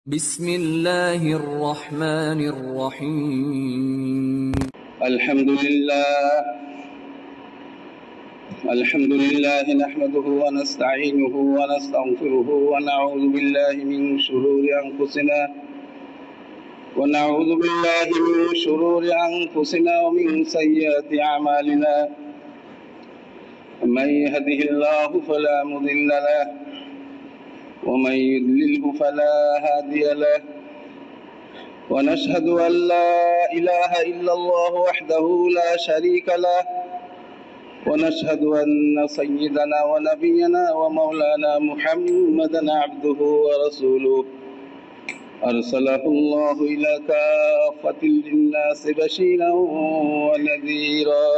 بسم الله الرحمن الرحيم. الحمد لله نحمده ونستعينه ونستغفره ونعوذ بالله من شرور أنفسنا ومن سيئات أعمالنا. من يهده الله فلا مضل له ومن يضلله فلا هادي له، ونشهد أن لا إله إلا الله وحده لا شريك له، ونشهد أن سيدنا ونبينا ومولانا محمدا عبده ورسوله، أرسله الله إلى كافة للناس بشيرا ونذيرا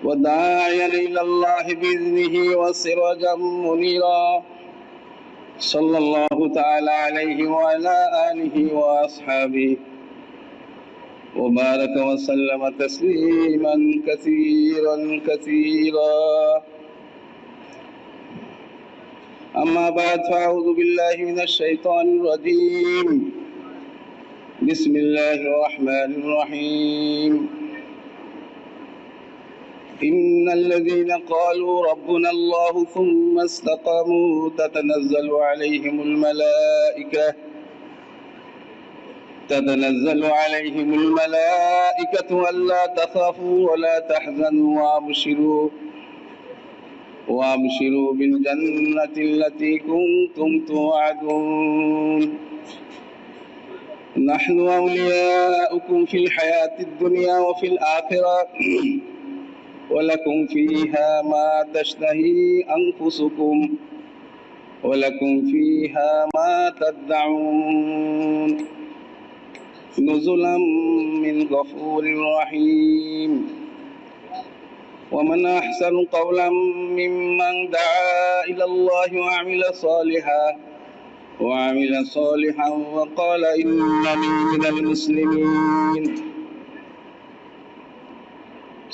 وداعيا إلى الله بإذنه وسراجا منيرا، صلى الله تعالى عليه وعلى آله وأصحابه وبارك وسلم تسليما كثيرا كثيرا. أما بعد، فأعوذ بالله من الشيطان الرجيم. بسم الله الرحمن الرحيم. إن الذين قالوا ربنا الله ثم استقاموا تتنزل عليهم الملائكة ألا تخافوا ولا تحزنوا وأبشروا بالجنة التي كنتم توعدون. نحن أولياؤكم في الحياة الدنيا وفي الآخرة، ولكم فيها ما تشتهي أنفسكم ولكم فيها ما تدعون، نزلا من غفور رحيم. ومن أحسن قولا ممن دعا إلى الله وعمل صالحا وقال إنني من المسلمين.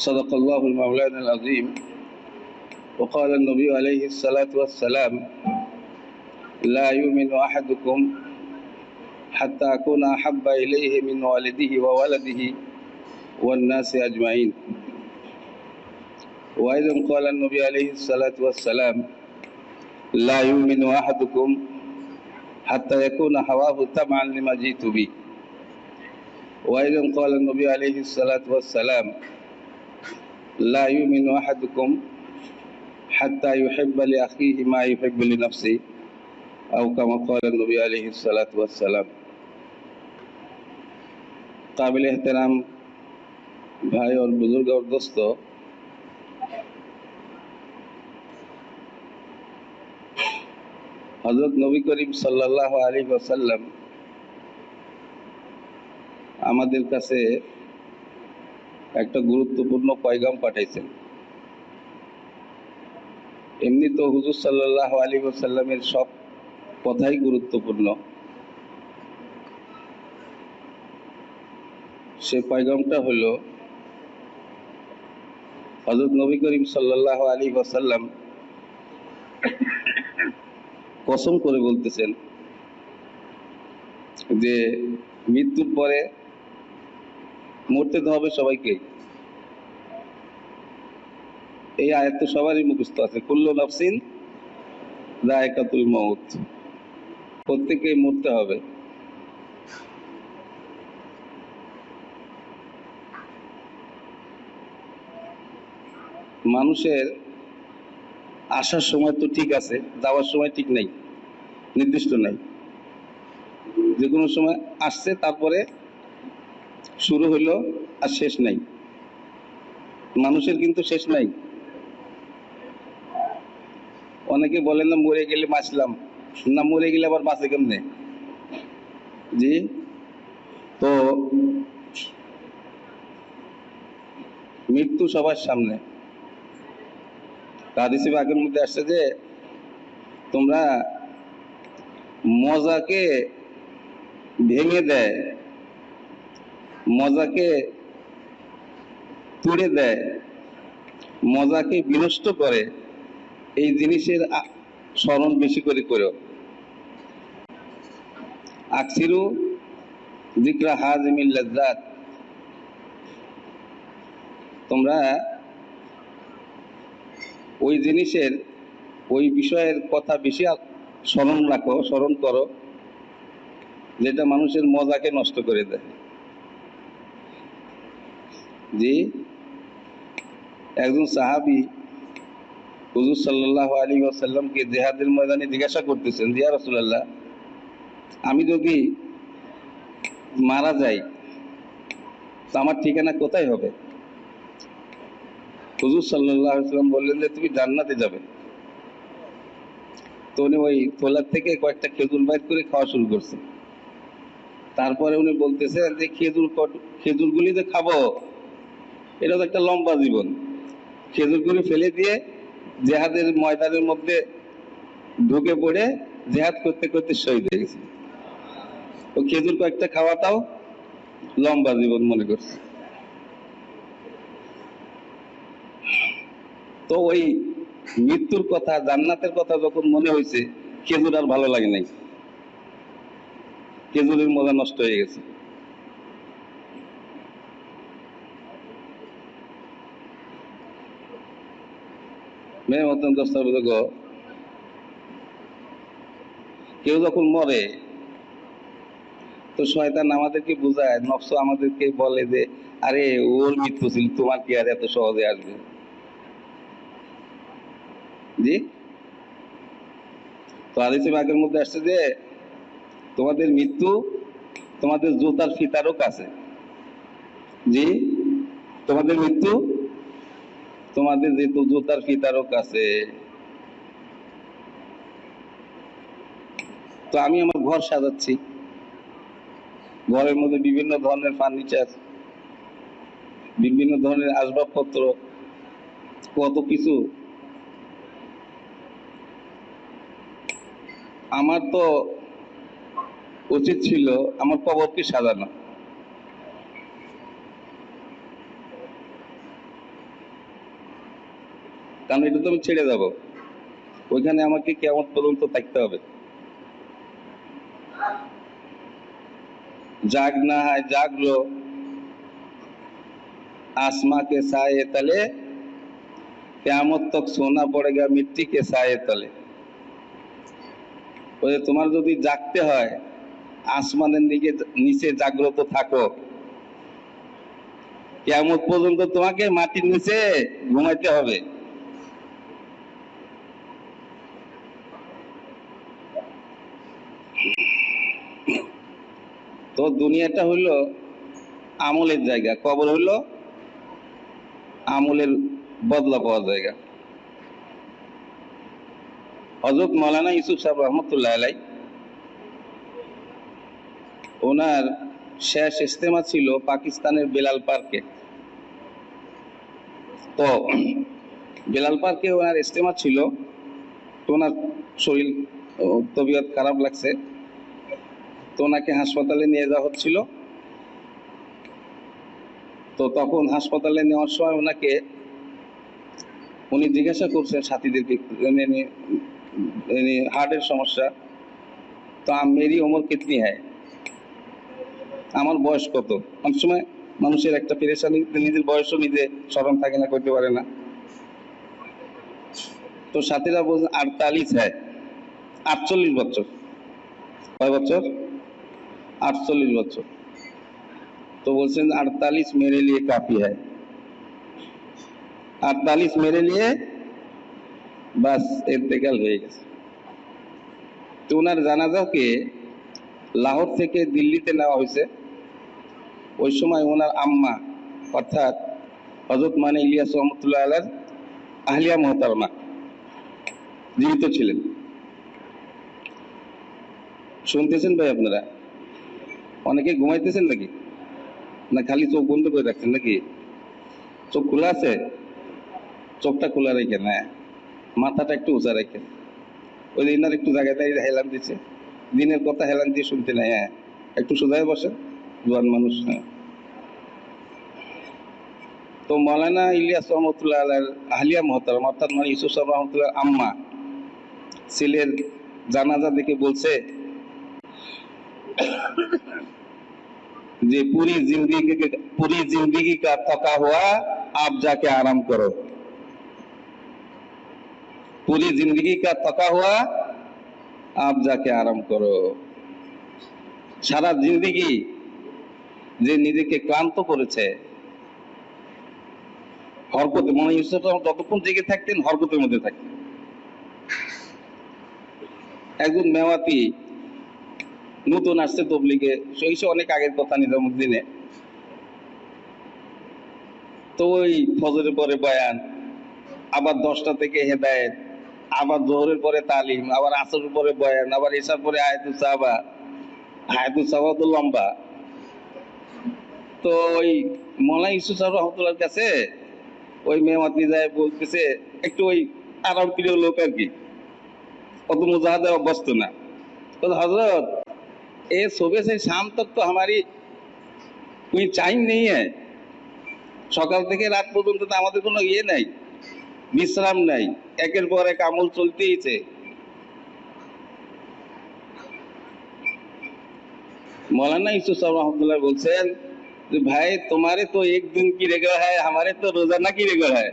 صدق الله المولانا العظيم. وقال النبي عليه الصلاة والسلام: لا يؤمن أحدكم حتى أكون أحب إليه من والده وولده والناس أجمعين. وأيضا قال النبي عليه الصلاة والسلام: لا يؤمن أحدكم حتى يكون هواه تبعا لما جئت به. وأيضا قال النبي عليه الصلاة والسلام: لا يؤمن أحدكم حتى يحب لأخيه ما يحب لنفسه، أو كما قال النبي عليه الصلاة والسلام. काबिल एहतराम भाई और बुजुर्ग और दोस्तों, हजरत नबी करीम সাল্লাল্লাহু আলাইহি ওয়াসাল্লাম আমাদের কাছে একটা গুরুত্বপূর্ণ পয়গাম পাঠাইছেন। এমনি তো হুজুর সাল্লাল্লাহু আলাইহি ওয়াসাল্লামের সব কথাই গুরুত্বপূর্ণ। সে পয়গামটা হলো, হযরত নবী করিম সাল্লাল্লাহু আলাইহি ওয়াসাল্লাম কসম করে বলতেছেন যে মৃত্যুর পরে মরতে তো হবে সবাইকে। এই আয়াত তো সবারই মুখস্থ আছে, কুল্লু নাফসিন যায়কাতুল মউত, প্রত্যেকেই মরতে হবে। মানুষের আসার সময় তো ঠিক আছে, যাওয়ার সময় ঠিক নাই, নির্দিষ্ট নাই। যে কোনো সময় আসছে, তারপরে শুরু হইলো আর শেষ নাই। মানুষের কিন্তু শেষ নাই। অনেকে বলেন না মরে গেলে বাঁচলাম, না মরে গেলে আবার বাঁচে কেমনে? জি, তো মৃত্যু সবার সামনে। হাদিসে পাকের মধ্যে আসছে যে তোমরা মজাকে ভেঙে দেয়, মজাকে তুড়ে দেয়, মজাকে বিনষ্ট করে, এই জিনিসের স্মরণ বেশি করে করো। আকসিরু যিকরা হাযিমিল লাযযাত, তোমরা ওই জিনিসের, ওই বিষয়ের কথা বেশি স্মরণ রাখো, স্মরণ করো যেটা মানুষের মজাকে নষ্ট করে দেয়। জি, একজন সাহাবী হুজুর সাল্লাল্লাহু আলাইহি ওয়াসাল্লামকে জিহাদের ময়দানে জিজ্ঞাসা করতেছেন, ইয়া রাসূলুল্লাহ, আমি যদি মারা যাই তো আমার ঠিকানা কোথায় হবে? হুজুর সাল্লাল্লাহু আলাইহি ওয়াসাল্লাম বললেন যে তুমি জান্নাতে যাবে। তো উনি ওই থোলার থেকে কয়েকটা খেজুর বাইর করে খাওয়া শুরু করছেন। তারপরে উনি বলতেছেন যে খেজুরগুলি যে খাবো এটা তো একটা লম্বা জীবন, খেজুরগুলি ফেলে দিয়ে জেহাদের ময়দানের মধ্যে ঢুকে পড়ে জেহাদ করতে করতে শহীদ হয়ে গেছে। ও খেজুর কয়েকটা খাওয়াটাও লম্বা জীবন মনে করছে। তো ওই মৃত্যুর কথা, জান্নাতের কথা যখন মনে হয়েছে, খেজুর আর ভালো লাগে নাই, খেজুরের মজা নষ্ট হয়ে গেছে। মেয়ে মতন দশটা বুঝুক, কেউ যখন মরে তো শয়তান আমাদেরকে বুঝায়, নফস আমাদেরকে বলে যে আরে ওর মৃত্যু ছিল, তোমার কি আর এত সহজে আসবে? জি, তো হাদিসে পাকের মধ্যে আসছে যে তোমাদের মৃত্যু তোমাদের জুতার ফিতারও কাছে। জি, তোমাদের মৃত্যু তোমাদের যেহেতু জুতার ফিতারও কাছে। তো আমি আমার ঘর সাজাচ্ছি, ঘরের মধ্যে বিভিন্ন ধরনের ফার্নিচার, বিভিন্ন ধরনের আসবাবপত্র, কত কিছু। আমার তো উচিত ছিল আমার কবরকে সাজানো, কারণ এটা তো আমি ছেড়ে যাব, ওইখানে আমাকে কিয়ামত পর্যন্ত থাকতে হবে। जाग ना है जाग लो आसमां के साए तले, कियामत तक सोना पड़ेगा मिट्टी के साए तले। ওই তোমার যদি জাগতে হয় আসমানের দিকে নিচে জাগ্রত থাকো, কিয়ামত পর্যন্ত তোমাকে মাটির নিচে ঘুমাইতে হবে। তো দুনিয়াটা হইলো আমলের জায়গা, কবর হইলো আমলের বদলা পাওয়ার জায়গা। হযরত মাওলানা ইউসুফ সাহেব রহমতুল্লাহ আলাই, ওনার শেষ ইজতেমা ছিল পাকিস্তানের বেলাল পার্কে। তো বেলাল পার্কে ওনার ইজতেমা ছিল, তো ওনার শরীর তবিয়ত খারাপ লাগছে, তো ওনাকে হাসপাতালে নিয়ে যাওয়া হচ্ছিল। তো তখন হাসপাতালে নেওয়ার সময় ওনাকে উনি জিজ্ঞাসা করছেন সাথীদেরকে, হার্টের সমস্যা, তো মেরি উমর কিতনি হ্যায়, আমার বয়স কত। অনেক সময় মানুষের একটা পেরেশানি, নিজের বয়সও নিজে স্মরণ থাকে না, করতে পারে না। তো সাথীরা বলছেন 48 হ্যায়, 48 বছর। কয় বছর? 48 বছর। তো বলছেন 48 मेरे लिए काफी है, 48 मेरे लिए বাস ইন্তেকাল হয়ে গেছে। তো ওনার জানাজাকে লাহোর থেকে দিল্লিতে নেওয়া হয়েছে। ওই সময় ওনার আম্মা অর্থাৎ হযরত মানি ইলিয়াস রহমতুল্লাহ আলাইহির আহলিয়া মুহতারামা জীবিত ছিলেন। শুনতেছেন ভাই আপনারা? অনেকে ঘুমাইতেছেন নাকি, না খালি চোখ বন্ধ করে রাখছেন নাকি? চোখ খোলা আছে? চোখটা খোলা রেখেন, হ্যাঁ, মাথাটা একটু উঁচা রেখেন। ওই দিনার একটু জায়গায় দাঁড়িয়ে হেলান দিচ্ছে, দিনের কথা হেলান দিয়ে শুনতে নাই, হ্যাঁ, একটু সোজায় বসেন, জোয়ান মানুষ। হ্যাঁ, তো মাওলানা ইলিয়াস রহমতুল্লাহ আলাইহির আহলিয়া মুহতারামা অর্থাৎ মানে ইউসুফ সাহেব রহমতুল্লাহ আম্মা ছেলের জানাজা দেখে বলছে, যে पूरी जिंदगी का थका हुआ आप जाके आराम करो, पूरी जिंदगी का थका हुआ आप जाके आराम करो। সারা জিন্দেগি যে নিজেকে ক্লান্ত করেছে, হরকতে, মনে ইউসুফ যতক্ষণ জেগে থাকতেন হরকতের মধ্যে থাকতেন। একজন মেওয়াতি নতুন আসছে তবলিগে, সেই অনেক আগের কথা, নিজামুদ্দিনে। তো ওই ফজরের পরে বয়ান, আবার 10টা থেকে হেদায়েত, আবার জোহরের পরে তালিম, আবার আসরের পরে বয়ান, আবার এসার পরে আয়াতুল সাহাবা। আয়াতুল সাহাবা তো লম্বা। তো ওই মৌলানা ইউসুফ সাহেব রহমতুল্লাহর কাছে ওই মেওয়াতি যায়, বলতেছে একটু ওই আরাম প্রিয় লোক আর কি, অত মুজাহাদের অভ্যস্ত না। हजरत ये सुबह से शाम तक तो हमारी कोई टाइम नहीं है, সকাল থেকে রাত পর্যন্ত তো আমাদের কোনো ইয়ে নাই, বিশ্রাম নাই, একের পর এক আমল চলতেইছে। मौलाना यूसुफ साहब रहमतुल्लाह बोलছেন যে भाई तुम्हारे तो एक दिन की रेगल है, हमारे तो रोजाना की रेगल है।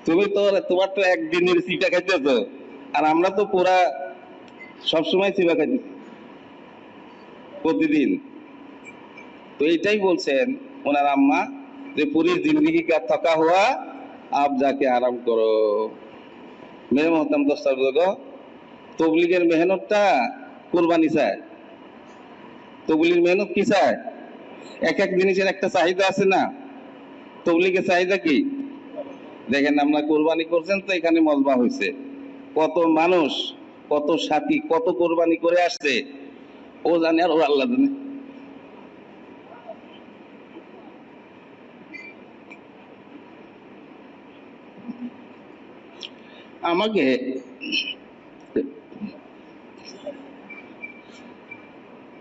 তুমি তো, তোমার তো একদিনের সিটা খাইতেছো, আর আমরা তো পুরা সবসময় সিবা খাইতেছি প্রতিদিন। তো এইটাই বলছেন ওনার আম্মা যে পুরি জিন্দগি কা থকা হুয়া আপ যাকে আরাম করো। মেরে মোহতারাম দোস্তার বুজুর্গ, তবলিগের মেহনতটা কুরবানি চায়। তবলিগের মেহনত কি চায়? এক এক জিনিসের একটা চাহিদা আছে না? তবলিগের চাহিদা কি? দেখেন আমরা কোরবানি করছেন তো এখানে মজমা হয়েছে, কত মানুষ, কত সাথী, কত কোরবানি করে আসছে, ও জানে আর ও আল্লাহ জানে। আমাকে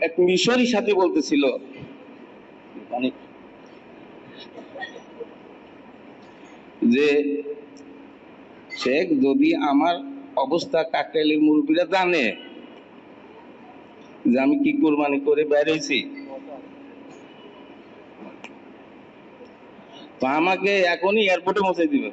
এক মিশরি সাথী বলতেছিল, মানে যে শেখ, যদি আমার অবস্থা কাকরাইলের মুরব্বীরা জানে যে আমি কি কোরবানি করে বের হয়েছি, তো আমাকে এখনই এয়ারপোর্টে পৌঁছে দিবে।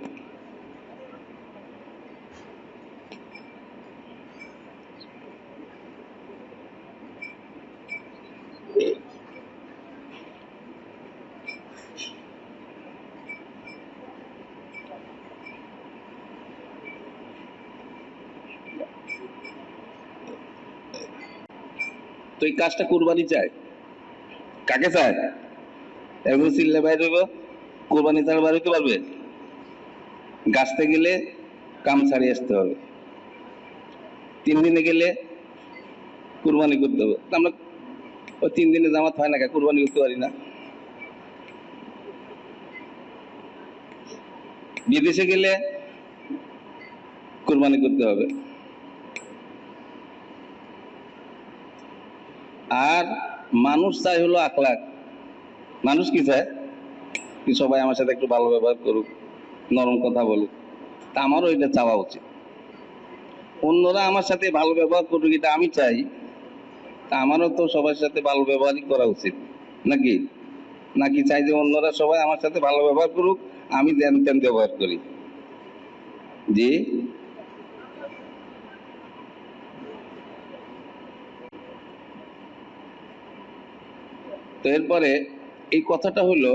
তো এই কাজটা কোরবানি চায়, কাকে চায়? একজন চিল্লে বাইর হইব, কোরবানি ছাড়া বাইর হইতে পারবে? গাছতে গেলে কাম ছাড়িয়ে আসতে হবে, 3 দিনে গেলে কোরবানি করতে হবে। আমরা ওই 3 দিনে জামাত হয় না, কোরবানি করতে পারি না। বিদেশে গেলে কোরবানি করতে হবে। আর মানুষ চাই হলো আখলাক। মানুষ কি চায়? কি সবাই আমার সাথে একটু ভালো ব্যবহার করুক, নরম কথা বলুক। তা আমারও এটা চাওয়া উচিত। অন্যরা আমার সাথে ভালো ব্যবহার করুক, এটা আমি চাই। তা আমারও তো সবার সাথে ভালো ব্যবহারই করা উচিত, নাকি? নাকি চাই যে অন্যরা সবাই আমার সাথে ভালো ব্যবহার করুক, আমি যেন তেন ব্যবহার করি? জি, তো এরপরে এই কথাটা হলো,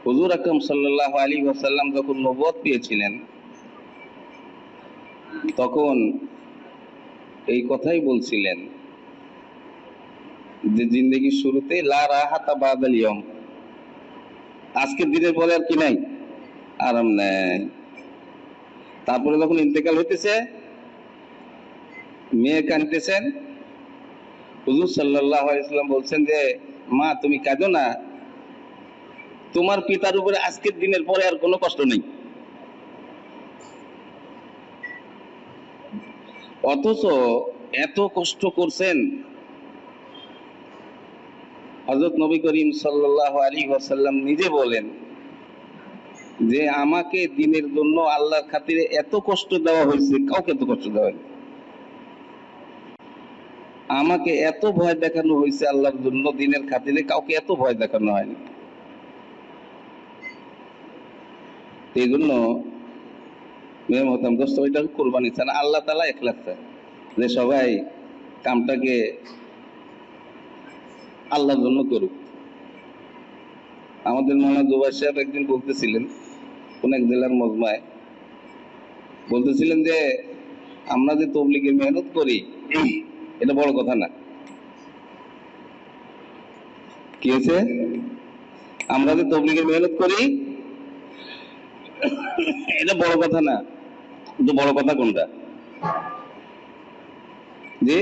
হুজুর আকরাম সাল্লাল্লাহু আলাইহি ওয়াসাল্লাম যখন নবুয়ত পেয়েছিলেন তখন এই কথাই বলছিলেন যে জিন্দেগির শুরুতে লা রাহাতা বাদাল ইয়াউম, আজকের দিনের পরে আর কি নাই, আরাম নাই। তারপরে যখন ইন্তেকাল হইতেছে, মেয়ে কাঁদতেছেন, হুজুর সাল্লাল্লাহু আলাইহি ওয়াসাল্লাম বলছেন যে মা তুমি কাঁদো না, তোমার পিতার উপরে আজকের দিনের পরে আর কোনো কষ্ট নেই। অথচ এত কষ্ট করছেন হযরত নবী করিম সাল্লাল্লাহু আলাইহি ওয়াসাল্লাম নিজে বলেন যে আমাকে দিনের জন্য আল্লাহর খাতিরে এত কষ্ট দেওয়া হয়েছে, কাউকে এত কষ্ট দেওয়া হয়নি। আমাকে এত ভয় দেখানো হয়েছে আল্লাহর জন্য, দিনের খাতিরে কাউকে এত ভয় দেখানো হয়নি। এই জন্য মেয়ে মহতাম দোস্ত, ওইটা কোরবানি চান, আল্লাহ তাআলা ইখলাস চায় যে সবাই কামটাকে আল্লাহর জন্য করুক। আমাদের মানা জুবাইর সাহেব একদিন বলতেছিলেন কোন এক জেলার মজমায়, বলতেছিলেন যে আমরা যে তবলিগের মেহনত করি এটা বড় কথা না। কি হয়েছে? আমরা যে তবলিগের মেহনত করি এটা বড় কথা না। কিন্তু বড় কথা কোনটা? যে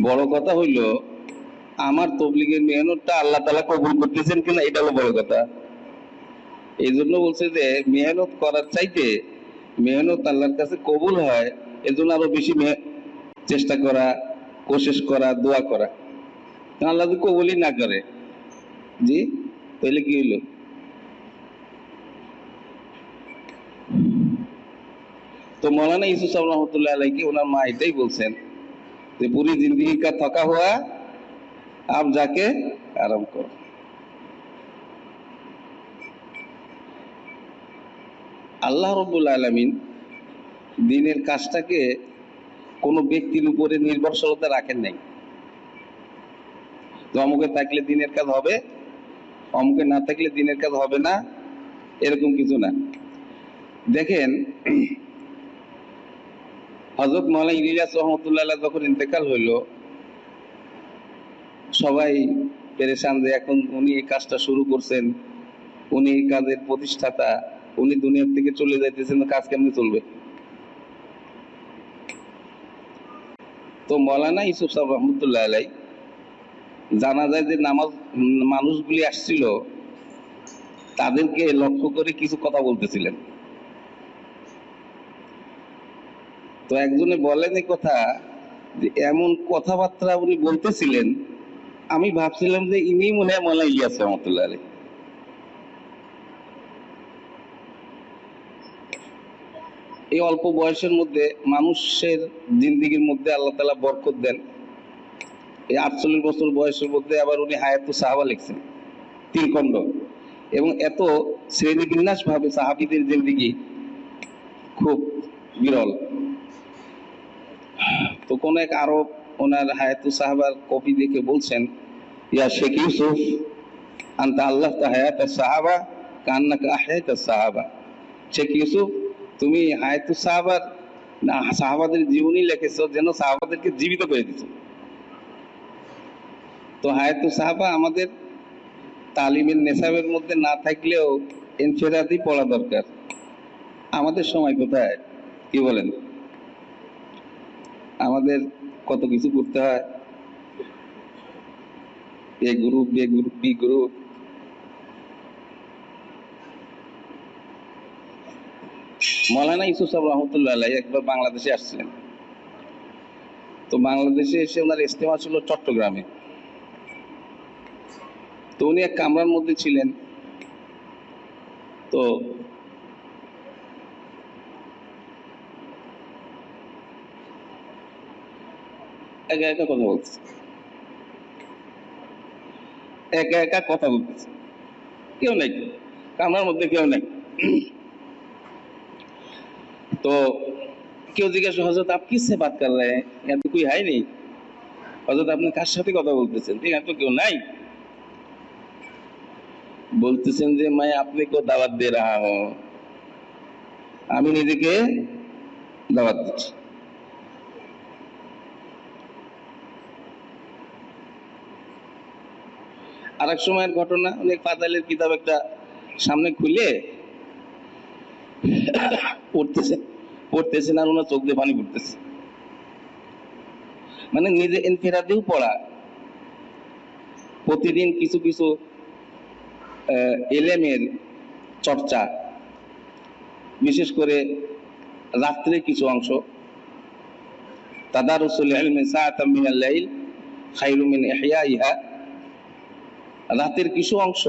বড় কথা হইল আমার তবলিগের মেহনতটা আল্লাহ তাআলা কবুল করতেছেন কিনা, এটা হলো বড় কথা। এই জন্য বলছে যে মেহনত করার চাইতে মেহনত আল্লাহর কাছে কবুল হয় এর জন্য আরো বেশি চেষ্টা করা, কোশিশ করা, দোয়া করা। আল্লাহ যদি কবুলই না করে, জি, তাহলে কি হইলো? তো मौलाना यूसुफ साहब रहमतुल्लाह अलैह की ওনার মা এটাই বলছেন যে पूरी जिंदगी का थका हुआ आप जाके आराम करो। আল্লাহ রাব্বুল আলামিন দিনের কাজটাকে কোনো ব্যক্তির উপরে নির্ভরশীলতা রাখেন নাই। তো অমুকে থাকলে দিনের কাজ হবে, অমুকে না থাকলে দিনের কাজ হবে না, এরকম কিছু না। দেখেন হযরত মাওলানা ইলিয়াস রহমতুল্লাহ আলাইহি যখন ইন্তেকাল হইল, সবাই পেরেশান যে এখন উনি এই কাজটা শুরু করছেন, উনি এই কাজের প্রতিষ্ঠাতা, উনি দুনিয়ার থেকে চলে যাইতেছেন, কাজ কেমনে চলবে? তো মৌলানা ইউসুফ সাহেব রহমতুল্লাহ আলাইহি জানা যায় যে নামাজ মানুষগুলি আসছিল তাদেরকে লক্ষ্য করে কিছু কথা বলতেছিলেন। তো একজনে বলেন এই কথা যে এমন কথাবার্তা উনি বলতেছিলেন, আমি ভাবছিলাম যে ইনি মনে হয় মৌলানা ইলিয়াস রহমতুল্লাহ আলাইহি। এই অল্প বয়সের মধ্যে মানুষের জিন্দিগির মধ্যে আল্লাহ তাআলা বরকত দেন। এই 48 বছর বয়সের মধ্যে আবার উনি হায়াতুস সাহাবা লিখছেন 3 খণ্ড, এবং এত শ্রেণীবিন্যাস ভাবে সাহাবীদের জিন্দিগি খুব বিরল। তো কোন এক আরব ওনার হায়াতুস সাহাবার কপি দেখে বলছেন, ইয়া শেখ ইউসুফ আনতা আল্লাহতা হায়াতাস সাহাবা কান্নাকা আহয়াতাস সাহাবা। শেখ ইউসুফ, তুমি হায়াতুস সাহাবার না সাহাবাদের জীবনী লিখেছো যেন সাহাবাদেরকে জীবিত করে দিছো। তো হায়াতুস সাহাবা আমাদের তালিমের নেশাবের মধ্যে না থাকলেও ইনফিরাদি পড়া দরকার। আমাদের সময় কোথায়, কি বলেন? আমাদের কত কিছু করতে হয়, A group, B group, B group. Maulana Yusuf সাহেব রহমতুল্লাহ আলাইহি একবার বাংলাদেশে আসছিলেন। তো বাংলাদেশে এসে ওনার ইজতেমা ছিল চট্টগ্রামে। তো উনি এক কামরার মধ্যে ছিলেন। তো একা একা কথা বলতেছে, একা একা কথা বলতেছে, কেউ নাই কামরার মধ্যে, কেউ নাই। तो কেউ জিজ্ঞাসা, হযরত আপ কিসসে বাত কর রহে হ্যাঁ, यहाँ तो कोई है नहीं। হযরত আপনি কার সাথে কথা বলতেছেন? ঠিক আছে, তো কেউ নাই। বলতেছেন যে मैं अपने को दावत दे रहा हूं, আমি নিজেকে দাওয়াত দিচ্ছি। আরেক সময়ের ঘটনা, অনেক ফাদাইলের কিতাব একটা সামনে খুলে পড়তেছেন আর ওনার চোখ দিয়ে পানি পড়তেছে। মানে নিজে ইনফিরাদিও পড়া, প্রতিদিন কিছু কিছু এলেমের চর্চা, বিশেষ করে রাত্রে কিছু অংশ, তাদারুসুল ইলমি সাআতাম মিনাল লাইল খায়রুম মিন ইহয়াইহা, রাতের কিছু অংশ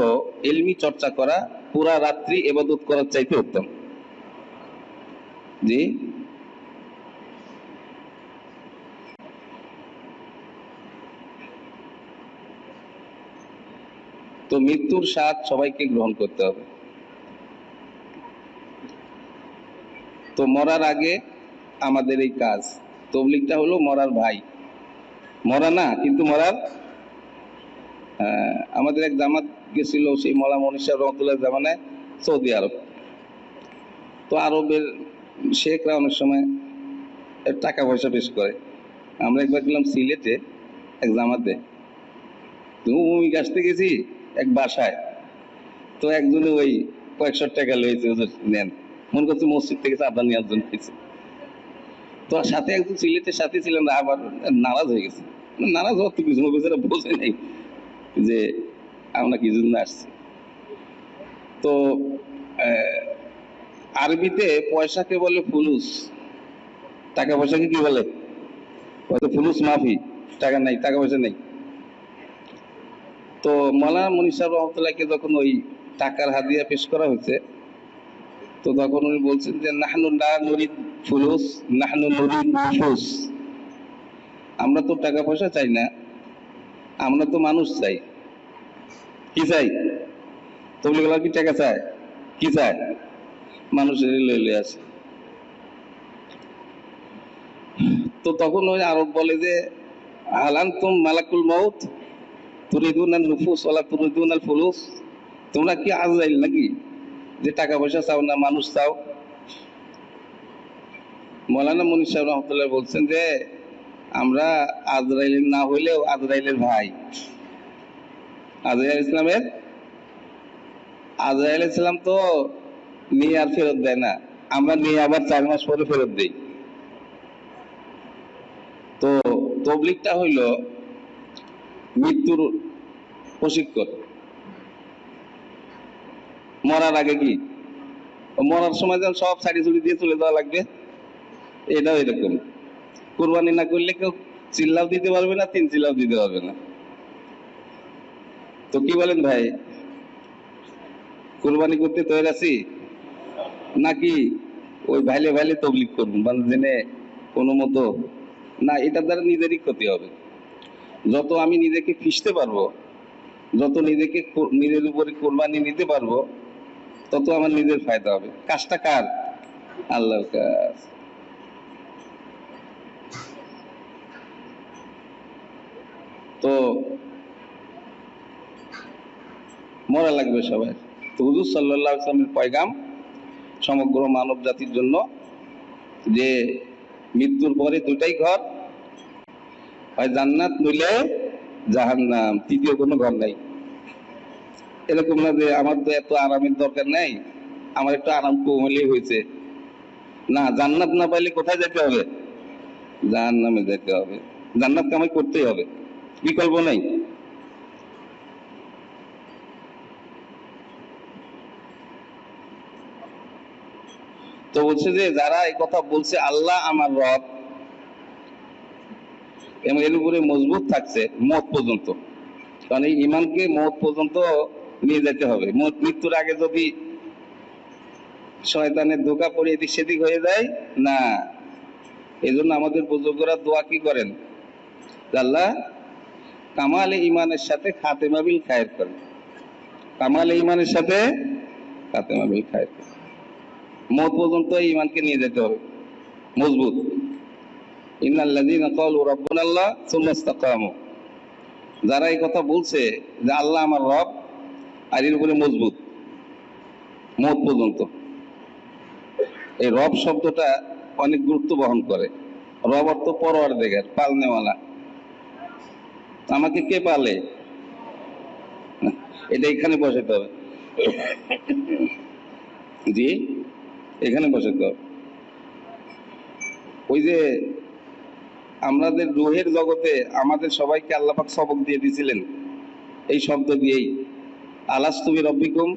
ইলমি চর্চা করা পুরা রাত্রি ইবাদত করার চাইতে উত্তম। জি, তো মৃত্যুর স্বাদ সবাইকে গ্রহণ করতে হবে। তো মরার আগে আমাদের এই কাজ, তবলিগটা হলো মরার ভাই, মরা না কিন্তু মরার। আমাদের এক জামাত গেছিল সেই মৌলা মনীষা রহমতুল্লাহ জামানায় সৌদি আরব। তো আরবের শেখরা অনেক সময় টাকা পয়সা পেশ করে। আমরা একবার গেলাম সিলেটে এক জামাতে, ভূমিকা আসতে গেছি এক বাসায়, তো একজনে ওই কয়েকশো টাকা লয়েছে, ওদের নেন, মনে করছে মসজিদ থেকে চাঁদা নেওয়ার জন্য হয়েছে। তো সাথে একজন সিলেটের সাথে ছিলেন, আবার নারাজ হয়ে গেছে। নারাজ হওয়ার তো কিছু বেচারা বোঝে নাই যে আমরা কি জন্য আসছি। তো আরবিতে পয়সাকে বলে ফুলুস, টাকা পয়সাকে কি বলে? ফুলুস মাফি, টাকা নাই, টাকা পয়সা নেই। তো মৌলানা মনির সাহেব রহমতুল্লাহকে যখন ওই টাকার হাদিয়া পেশ করা হয়েছে, তো তখন উনি বলছেন যে নাহনু লা নুরিদ ফুলুস, নাহনু নুরিদ নুফুস। আমরা তো টাকা পয়সা চাই না, আমরা তো মানুষ চাই। কি চাই? তবলিগওয়ালা কি টাকা চায়? কি চায়? মানুষের লইলে আসে। তো তখন ওই আরব বলে যে আলান্তুম মালাকুল মাউত তুরিদুনান নুফুস ওয়ালা তুরিদুনাল ফুলুস, তোমরা কি আজরাইল নাকি যে টাকা পয়সা চাও না, মানুষ চাও? মৌলানা মনির সাহেব রহমতুল্লাহ বলছেন যে আমরা আজরাইলের না হইলেও আজরাইলের ভাই। আজরাইল ইসলামের, আজরাইল ইসলাম তো নিয়ে আর ফেরত দেয় না, আমরা নিয়ে আবার 4 মাস পরে ফেরত দিই। তো তবলিগটা হইল মৃত্যুর প্রশিক্ষণ। মরার আগে কি, মরার সময় যেন সব সাইডে ছুটি দিয়ে চলে যাওয়া লাগবে, এটাও এরকম। কোরবানি না করলে কেউ চিল্লাও দিতে পারবে না, 3 চিল্লাও দিতে পারবে না। তো কি বলেন ভাই, কোরবানি করতে তৈরি আছি নাকি ওই ভাইলে ভাইলে তবলিগ করবো, মানে জেনে কোনো মতো না? এটার দ্বারা নিজেরই ক্ষতি হবে। যত আমি নিজেকে ফিসতে পারবো, যত নিজেকে নিজের উপরে কোরবানি নিতে পারবো, তত আমার নিজের ফায়দা হবে। কাজটা কার? আল্লাহর কাজ। তো মরা লাগবে সবাই। তো হুজুর সাল্লাল্লাহু আলাইহি ওয়াসাল্লামের পয়গাম সমগ্র মানব জাতির জন্য যে মৃত্যুর পরে 2টাই ঘর, হয় জান্নাত নইলে জাহান্নাম, তৃতীয় কোনো ঘর নাই। এরকম না যে আমার তো এত আরামের দরকার নাই, আমার একটু আরাম কম হলেই হয়েছে। না, জান্নাত না পাইলে কোথায় যেতে হবে? জাহান্নামে যেতে হবে। জান্নাত কামাই করতেই হবে, বিকল্প নাই। তো বলছে যে যারা এই কথা বলছে আল্লাহ আমার রব, এবং এর উপরে মজবুত থাকছে মওত পর্যন্ত, কারণ এই ঈমানকে মওত পর্যন্ত নিয়ে যেতে হবে। মৃত্যুর আগে যদি শয়তানের ধোঁকা পড়ে এদিক সেদিক হয়ে যায় না। এই জন্য আমাদের বুজুর্গরা দোয়া কি করেন? আল্লাহ কামালে ঈমানের সাথে খাতেমা বিল খায়ের করেন, কামালে ঈমানের সাথে খাতেমা বিল খায়ের করেন। মওত পর্যন্ত ঈমানকে নিয়ে যেতে হবে মজবুত। ইন্নাল্লাযীনা ক্বালু রাব্বুনাল্লাহ সুম্মা ইসতাকামু, যারা এই কথা বলছে যে আল্লাহ আমার রব, আর এর উপরে মজবুত মওত পর্যন্ত। এই রব শব্দটা অনেক গুরুত্ব বহন করে। রব অর্থ পরওয়ারদিগার, পালনেওয়ালা। আমাকে কে পালে? এটা এখানে বসাতে হবে। জি, এখানে বসাতে হবে। ওই যে আমাদের রুহের জগতে আমাদের সবাইকে আল্লাহ পাক সবক দিয়ে দিয়েছিলেন এই শব্দ দিয়েই, আলাস্তু বিরব্বিকুম,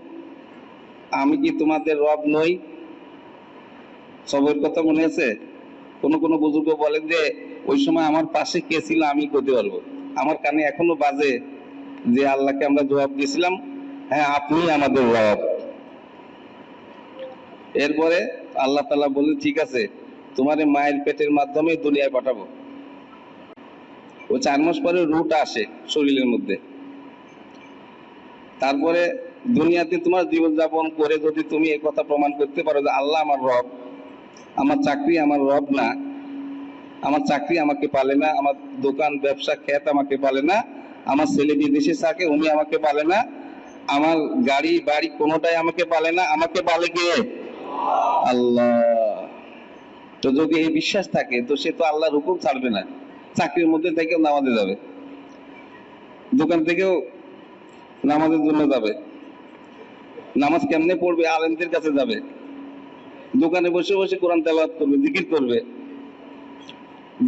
আমি কি তোমাদের রব নই? সবের কথা মনে আছে? কোন কোন বুজুর্গ বলেন যে ওই সময় আমার পাশে কে ছিল আমি বলতে পারবো। আমার কানে এখনো বাজে যে আল্লাহকে আমরা জবাব দিয়েছিলাম, হ্যাঁ আপনি আমাদের রব। এরপরে আল্লাহ তাআলা বলেন ঠিক আছে, তোমার মায়ের পেটের মাধ্যমে দুনিয়ায় পাঠাবো। ও 4 মাস পরে রূহটা আসে শরীরের মধ্যে। তারপরে দুনিয়াতে তোমার জীবনযাপন করে যদি তুমি এই কথা প্রমাণ করতে পারো যে আল্লাহ আমার রব, আমার চাকরি আমার রব না, আমার চাকরি আমাকে পালে না, আমার দোকান ব্যবসা ক্ষেত আমাকে পালে না, আমার ছেলে বিদেশে থাকে উনি আমাকে পালে না, আমার গাড়ি বাড়ি কোনোটাই আমাকে পালে না, আমাকে পালে কে? আল্লাহ। তো যদি এই বিশ্বাস থাকে তো সে তো আল্লাহর হুকুম ছাড়বে না। চাকরির মধ্যে থেকেও নামাজে যাবে, দোকান থেকেও নামাজের জন্য যাবে, নামাজ কেমনে পড়বে আলেমদের কাছে যাবে, দোকানে বসে বসে কোরআন তেলাওয়াত করবে, জিকির করবে,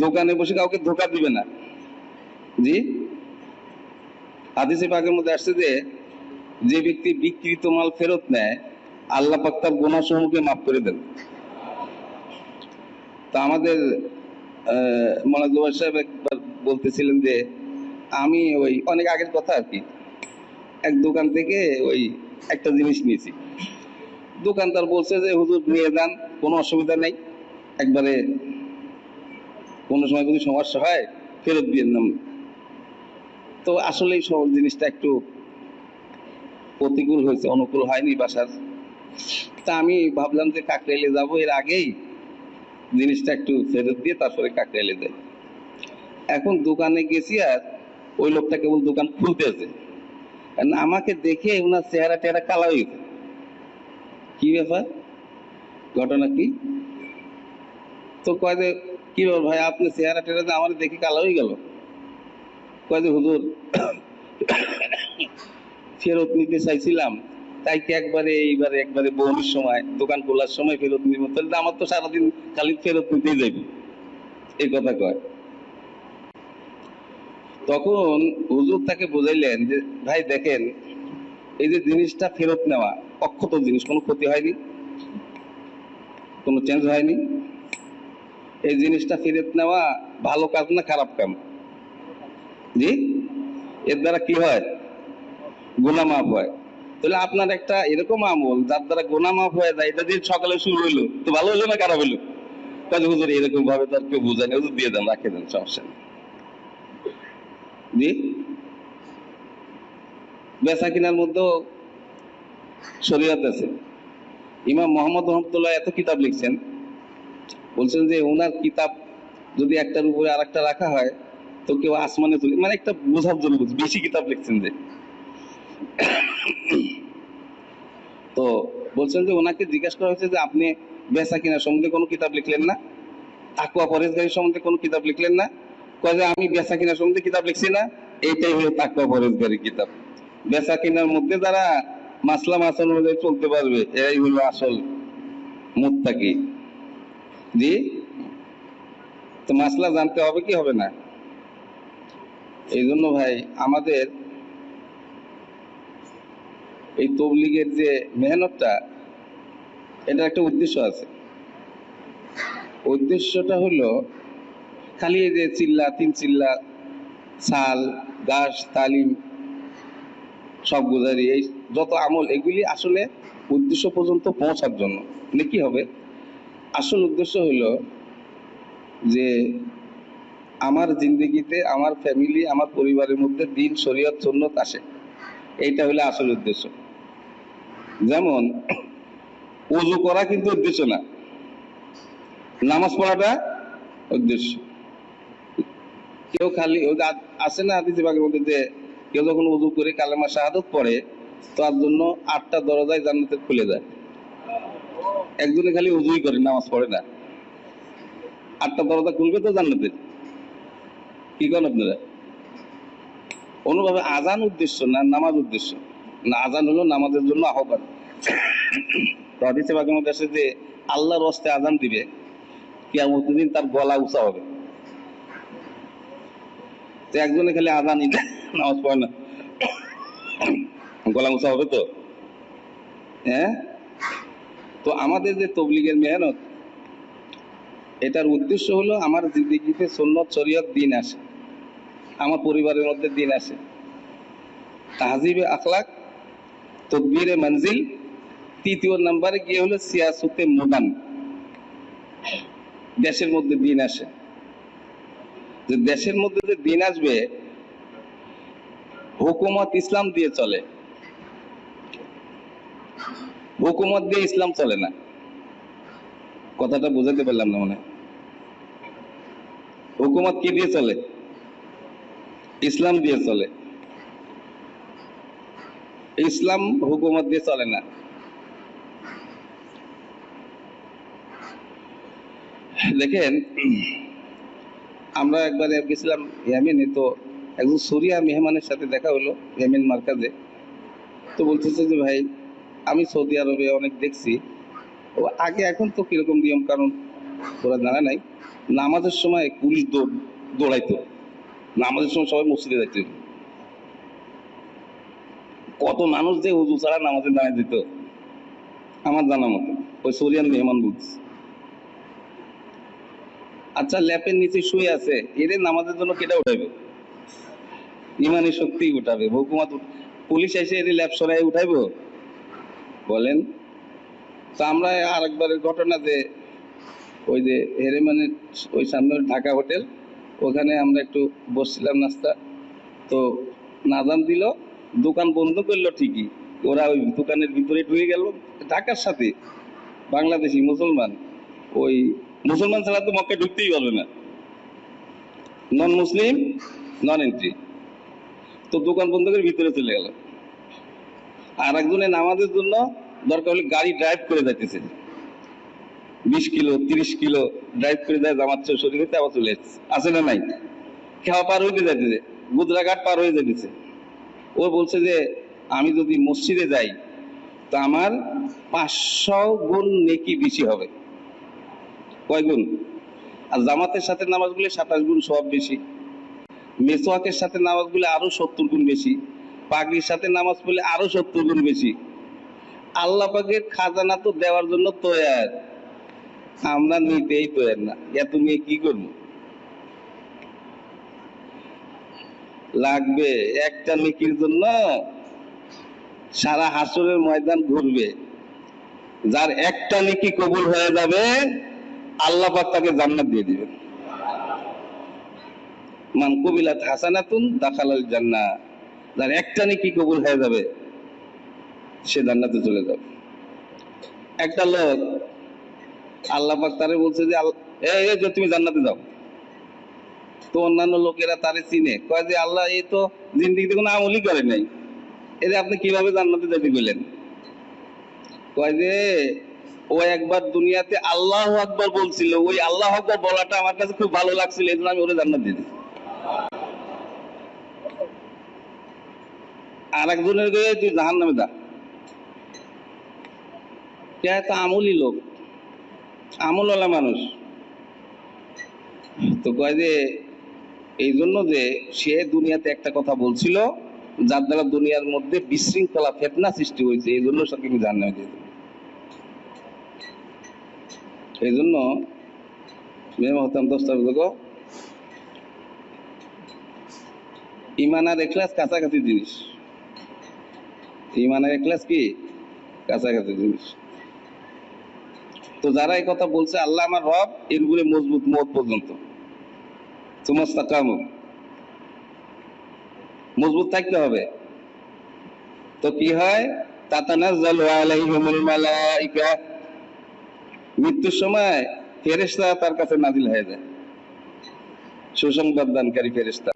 দোকানে বসে কাউকে ধোকা দিবে না। জি, হাদিসে পাকের মধ্যে আসছে যে যে ব্যক্তি বিক্রিত মাল ফেরত নেয় আল্লাহ পাক তার গুনাহ সমূহকে মাফ করে দেন। তা আমাদের মনোজ সাহেব একবার বলতেছিলেন যে আমি ওই অনেক আগের কথা আর কি, এক দোকান থেকে ওই একটা জিনিস নিয়েছি, দোকানদার বলছে যে হুজুর নিয়ে যান, কোনো অসুবিধা নেই, একবারে কোনো সময় যদি সমস্যা হয় ফেরত দিয়ে নাম। তো আসলে সব জিনিসটা একটু প্রতিকূল হয়েছে, অনুকূল হয়নি বাসার। তা আমি ভাবলাম যে কাকরাইলে যাব, এর আগেই জিনিসটা একটু ফেরত দিয়ে তারপরে কাকরাইলে যাই। এখন দোকানে গেছি আর ওই লোকটা কেবল দোকান খুলতেছে, আমাকে দেখে ওনার চেহারা টেহারা কালা হয়ে গেছে। কি ব্যাপার, ঘটনা কি? তো কয় যে কি ব্যাপার ভাই, আপনি চেহারা টেহারা আমার দেখে কালা হয়ে গেল? কয় যে হুজুর ফেরত নিতে চাইছিলাম, তাই কি একবারে এইবারে একবারে বহনির সময় দোকান খোলার সময় ফেরত নিব, তাহলে আমার তো সারাদিন খালি ফেরত নিতেই যাইবে, এই কথা কয়। তখন হুজুর তাকে বুঝাইলেন যে ভাই দেখেন, এই যে জিনিসটা ফেরত নেওয়া অক্ষত জিনিস, কোনো ক্ষতি হয়নি, কোনো চেঞ্জ হয়নি, এই জিনিসটা ফেরত নেওয়া ভালো কাজ না খারাপ কাম? জি, এর দ্বারা কি হয়? গুনাহ মাফ হয়। তাহলে আপনার একটা এরকম আমল যার দ্বারা গুনাহ মাফ হয়ে যায়, এটা দিয়ে সকালে শুরু হইলো, তো ভালো হইলো না খারাপ হইলো? কাজে হুজুর এরকম ভাবে তার কেউ বুঝায় না, হুজুর দিয়ে দেন, রাখে দেন, সমস্যা নেই। জি, বেচা কিনার মধ্যেও শরীয়ত আছে। ইমাম মোহাম্মদ রহমতুল্লাহ এত কিতাব লিখছেন, বলছেন যে ওনার কিতাব যদি একটার উপরে আর একটা রাখা হয় তো কেউ আসমানে তুলে, মানে একটা বোঝার জন্য বেশি কিতাব লিখছেন যে। তো বলছেন যে ওনাকে জিজ্ঞাসা করা হয়েছে যে আপনি বেচা কিনার সম্বন্ধে কোনো কিতাব লিখলেন না, তাকওয়া পরহেজগারি সম্বন্ধে কোনো কিতাব লিখলেন না? কয় যে আমি বেচা কিনার সম্বন্ধে কিতাব লিখছি না, এইটাই হলো তাকওয়া পরহেজগারি কিতাব। বেচা কিনার মধ্যে যারা মাসলা মাসাল অনুযায়ী চলতে পারবে এরাই হলো আসল মুত্তাকি। জি, তো মাসলা জানতে হবে কি হবে না? এই জন্য ভাই আমাদের এই তবলিগের যে মেহনতটা, এটার একটা উদ্দেশ্য আছে। উদ্দেশ্যটা হলো খালি এই যে চিল্লা তিন চিল্লা সাল গাছ তালিম সব গুজারি এই যত আমল, এগুলি আসলে উদ্দেশ্য পর্যন্ত পৌঁছার জন্য। কি হবে আসল উদ্দেশ্য হলো যে আমার জিন্দগিতে আমার ফ্যামিলি আমার পরিবারের মধ্যে দিন শরীয়ত সুন্নাত আসে, এইটা হলো আসল উদ্দেশ্য। যেমন ওযু করা কিন্তু উদ্দেশ্য না, নামাজ পড়াটা উদ্দেশ্য। কেউ খালি আসে না হাদিসে পাকের মধ্যে যে কেউ যখন ওযু করে কালেমা শাহাদাত পড়ে তার জন্য 8টা দরজায় জান্নাতের খুলে যায়। একজনে খালি ওযুই করে নামাজ পড়ে না, 8টা দরজা খুলবে তো জান্নাতের। কি করেন আপনারা? অনুভাবে আজান উদ্দেশ্য না, নামাজ উদ্দেশ্য না। আজান হলো নামাজের জন্য আহ্বান। তো হাদিসে পাকের মধ্যে আসে যে আল্লাহর ওয়াস্তে আজান দিবে, কিয়ামতের দিন তার গলা উঁচা হবে। তো একজনে খালি আজানই নামাজ পড়ে না, গলা উঁচা হবে তো? হ্যাঁ। তো আমাদের যে তবলিগের মেহনত, এটার উদ্দেশ্য হলো আমার জিন্দেগিতে সুন্নাত শরীয়ত দিন আসে, আমার পরিবারের মধ্যে দিন আসে, তাহজিবে আখলাক তদবিরে মঞ্জিল, তৃতীয় নাম্বারে গিয়ে হলো সিয়াসতে মুদান, দেশের মধ্যে দিন আসে। যে দেশের মধ্যে যে দিন আসবে হুকুমত ইসলাম দিয়ে চলে, হুকুমত দিয়ে ইসলাম চলে না। কথাটা বুঝাতে পারলাম না মনে হয়। হুকুমত কি দিয়ে চলে? ইসলাম দিয়ে চলে। ইসলাম হুকুমত দিয়ে চলে না। দেখেন, আমরা একবার গেছিলাম ইয়েমেনে, তো একজন সুরিয়া মেহমানের সাথে দেখা হলো ইয়েমেন মার্কাজে। তো বলতেছে যে ভাই, আমি সৌদি আরবে অনেক দেখছি, ও আগে এখন তো কিরকম নিয়ম কানুন ওরা জানা নাই। নামাজের সময় পুলিশ দৌড়াইতো, নামাজের সময় সবাই মসজিদে যাইতো। কত মানুষ যে উজু ছাড়া নামাজে দাঁড়ায় দিত আমার জানা মতো, ওই সোরিয়ান মেহমান বলছে। আচ্ছা, ল্যাপের নিচে শুয়ে আছে, এদের নামাজের জন্য কেটা উঠাইবে? ইমানি শক্তি উঠাবে, হুকুমত পুলিশ এসে এর ল্যাপ সরাই উঠাইব? বলেন। তো আমরা আরেকবারের ঘটনা যে ওই যে হেরেমানের ওই সামনে ঢাকা হোটেল, ওখানে আমরা একটু বসছিলাম নাস্তা, তো নাজান দিল, দোকান বন্ধ করলো ঠিকই, ওরা ওই দোকানের ভিতরে ঢুকে গেল। ঢাকার সাথে বাংলাদেশি মুসলমান, ওই মুসলমান ছাড়া তো মক্কায় ঢুকতেই পারবে না, নন মুসলিম নন এন্ট্রি। তো দোকান বন্ধ করে ভিতরে চলে গেল। আর একজনের নামাজের জন্য দরকার হলে গাড়ি ড্রাইভ করে যাইতেছে, 20 কিলো 30 কিলো ড্রাইভ করে যায়, জামাত শরীর হইতে আবার চলে যাচ্ছে। আছে না নাই? খেওয়া পার হইতে যাইতেছে, গুজরাঘাট পার হয়ে যাইতেছে। ও বলছে যে আমি যদি মসজিদে যাই তো আমার 500 গুণ নেকি বেশি হবে। কয় গুণ? আর জামাতের সাথে নামাজগুলো 27 গুণ সব বেশি, মেসওয়াকের সাথে নামাজগুলো আরো 70 গুণ বেশি, পাগড়ির সাথে নামাজ পড়লে আরো 70 গুণ বেশি। আল্লাহ পাকের খাজানা তো দেওয়ার জন্য তৈয়ার, আমরা নিতেই তৈয়ার না। এত নিয়ে কি করবো? লাগবে একটা নেকির জন্য সারা হাসরের ময়দান ঘুরবে। যার একটা নেকি কবুল হয়ে যাবে, আল্লাহ পাক তাকে জান্নাত দিয়ে দিবেন। মান কবিলাত হাসানাতুন দাখালাল জান্নাহ, যার একটা নেকি কবুল হয়ে যাবে সে জান্নাতে চলে যাবে। একটা লোক, আল্লাহ পাক তারে বলছে যে এই যে তুমি জান্নাতে যাও। তো অন্যান্য লোকেরা তারে চিনে, কয় যে আল্লাহ এই তো জিন্দেগিতে কোনো আমলই করে নাই, এই যে আপনি কিভাবে জান্নাতে যেতে গেলেন? কয় যে ও একবার দুনিয়াতে আল্লাহ আকবার বলছিল, ওই আল্লাহ আকবার বলাটা আমার কাছে খুব ভালো লাগছিল, এই জন্য আমি ওরে জান্নাত দিয়ে দিই। আর একজনের গিয়ে তুই জাহান্নামে যা। কে? তো আমলি লোক, আমলওয়ালা মানুষ। তো কয় যে এই জন্য যে সে দুনিয়াতে একটা কথা বলছিল, যার দ্বারা দুনিয়ার মধ্যে বিশৃঙ্খলা ফেতনা সৃষ্টি হয়েছে, এই জন্য সবকে আমি জান্নাতে দিয়ে দিই। এই জন্য মেহতাম দোস্তার, ইমান আর এখলাস কাছাকাছি জিনিস। ইমান আর এখলাস কি? কাছাকাছি জিনিস। তো যারা এই কথা বলছে আল্লাহ আমার রব, এর উপরে মজবুত মত পর্যন্ত মজবুত থাকতে হবে। তো কি হয়? তাতানাজ্জালু আলাইহিমুল মালাইকা, মৃত্যুর সময় ফেরেশতা তার কাছে নাজিল হয়ে যায়, সুসংবাদ দানকারী ফেরেশতা।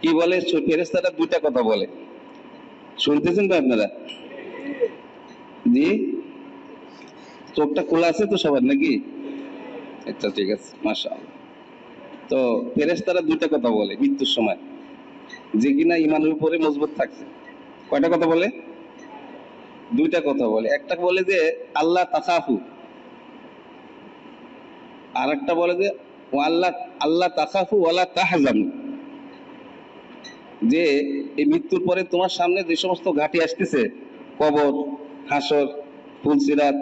কি বলে ফেরেশতাটা? দুইটা কথা বলে, শুনতেছেন তো আপনারা? জি, চোখটা খোলা আছে তো সবার নাকি? আচ্ছা, ঠিক আছে, মাশাআল্লাহ। তো ফেরেশতারা দুইটা কথা বলে মৃত্যুর সময়, যে কিনা ইমানের উপরে মজবুত থাকছে। কয়টা কথা বলে? দুইটা কথা বলে। একটা বলে যে আল্লাহ তাখাফু, আর একটা বলে যে আল্লাহ আল্লাহ তাখাফু ওয়ালা তাহজানু, যে এই মৃত্যুর পরে তোমার সামনে যে সমস্ত ঘাটি আসতেছে, কবর, হাসর, ফুলসিরাত,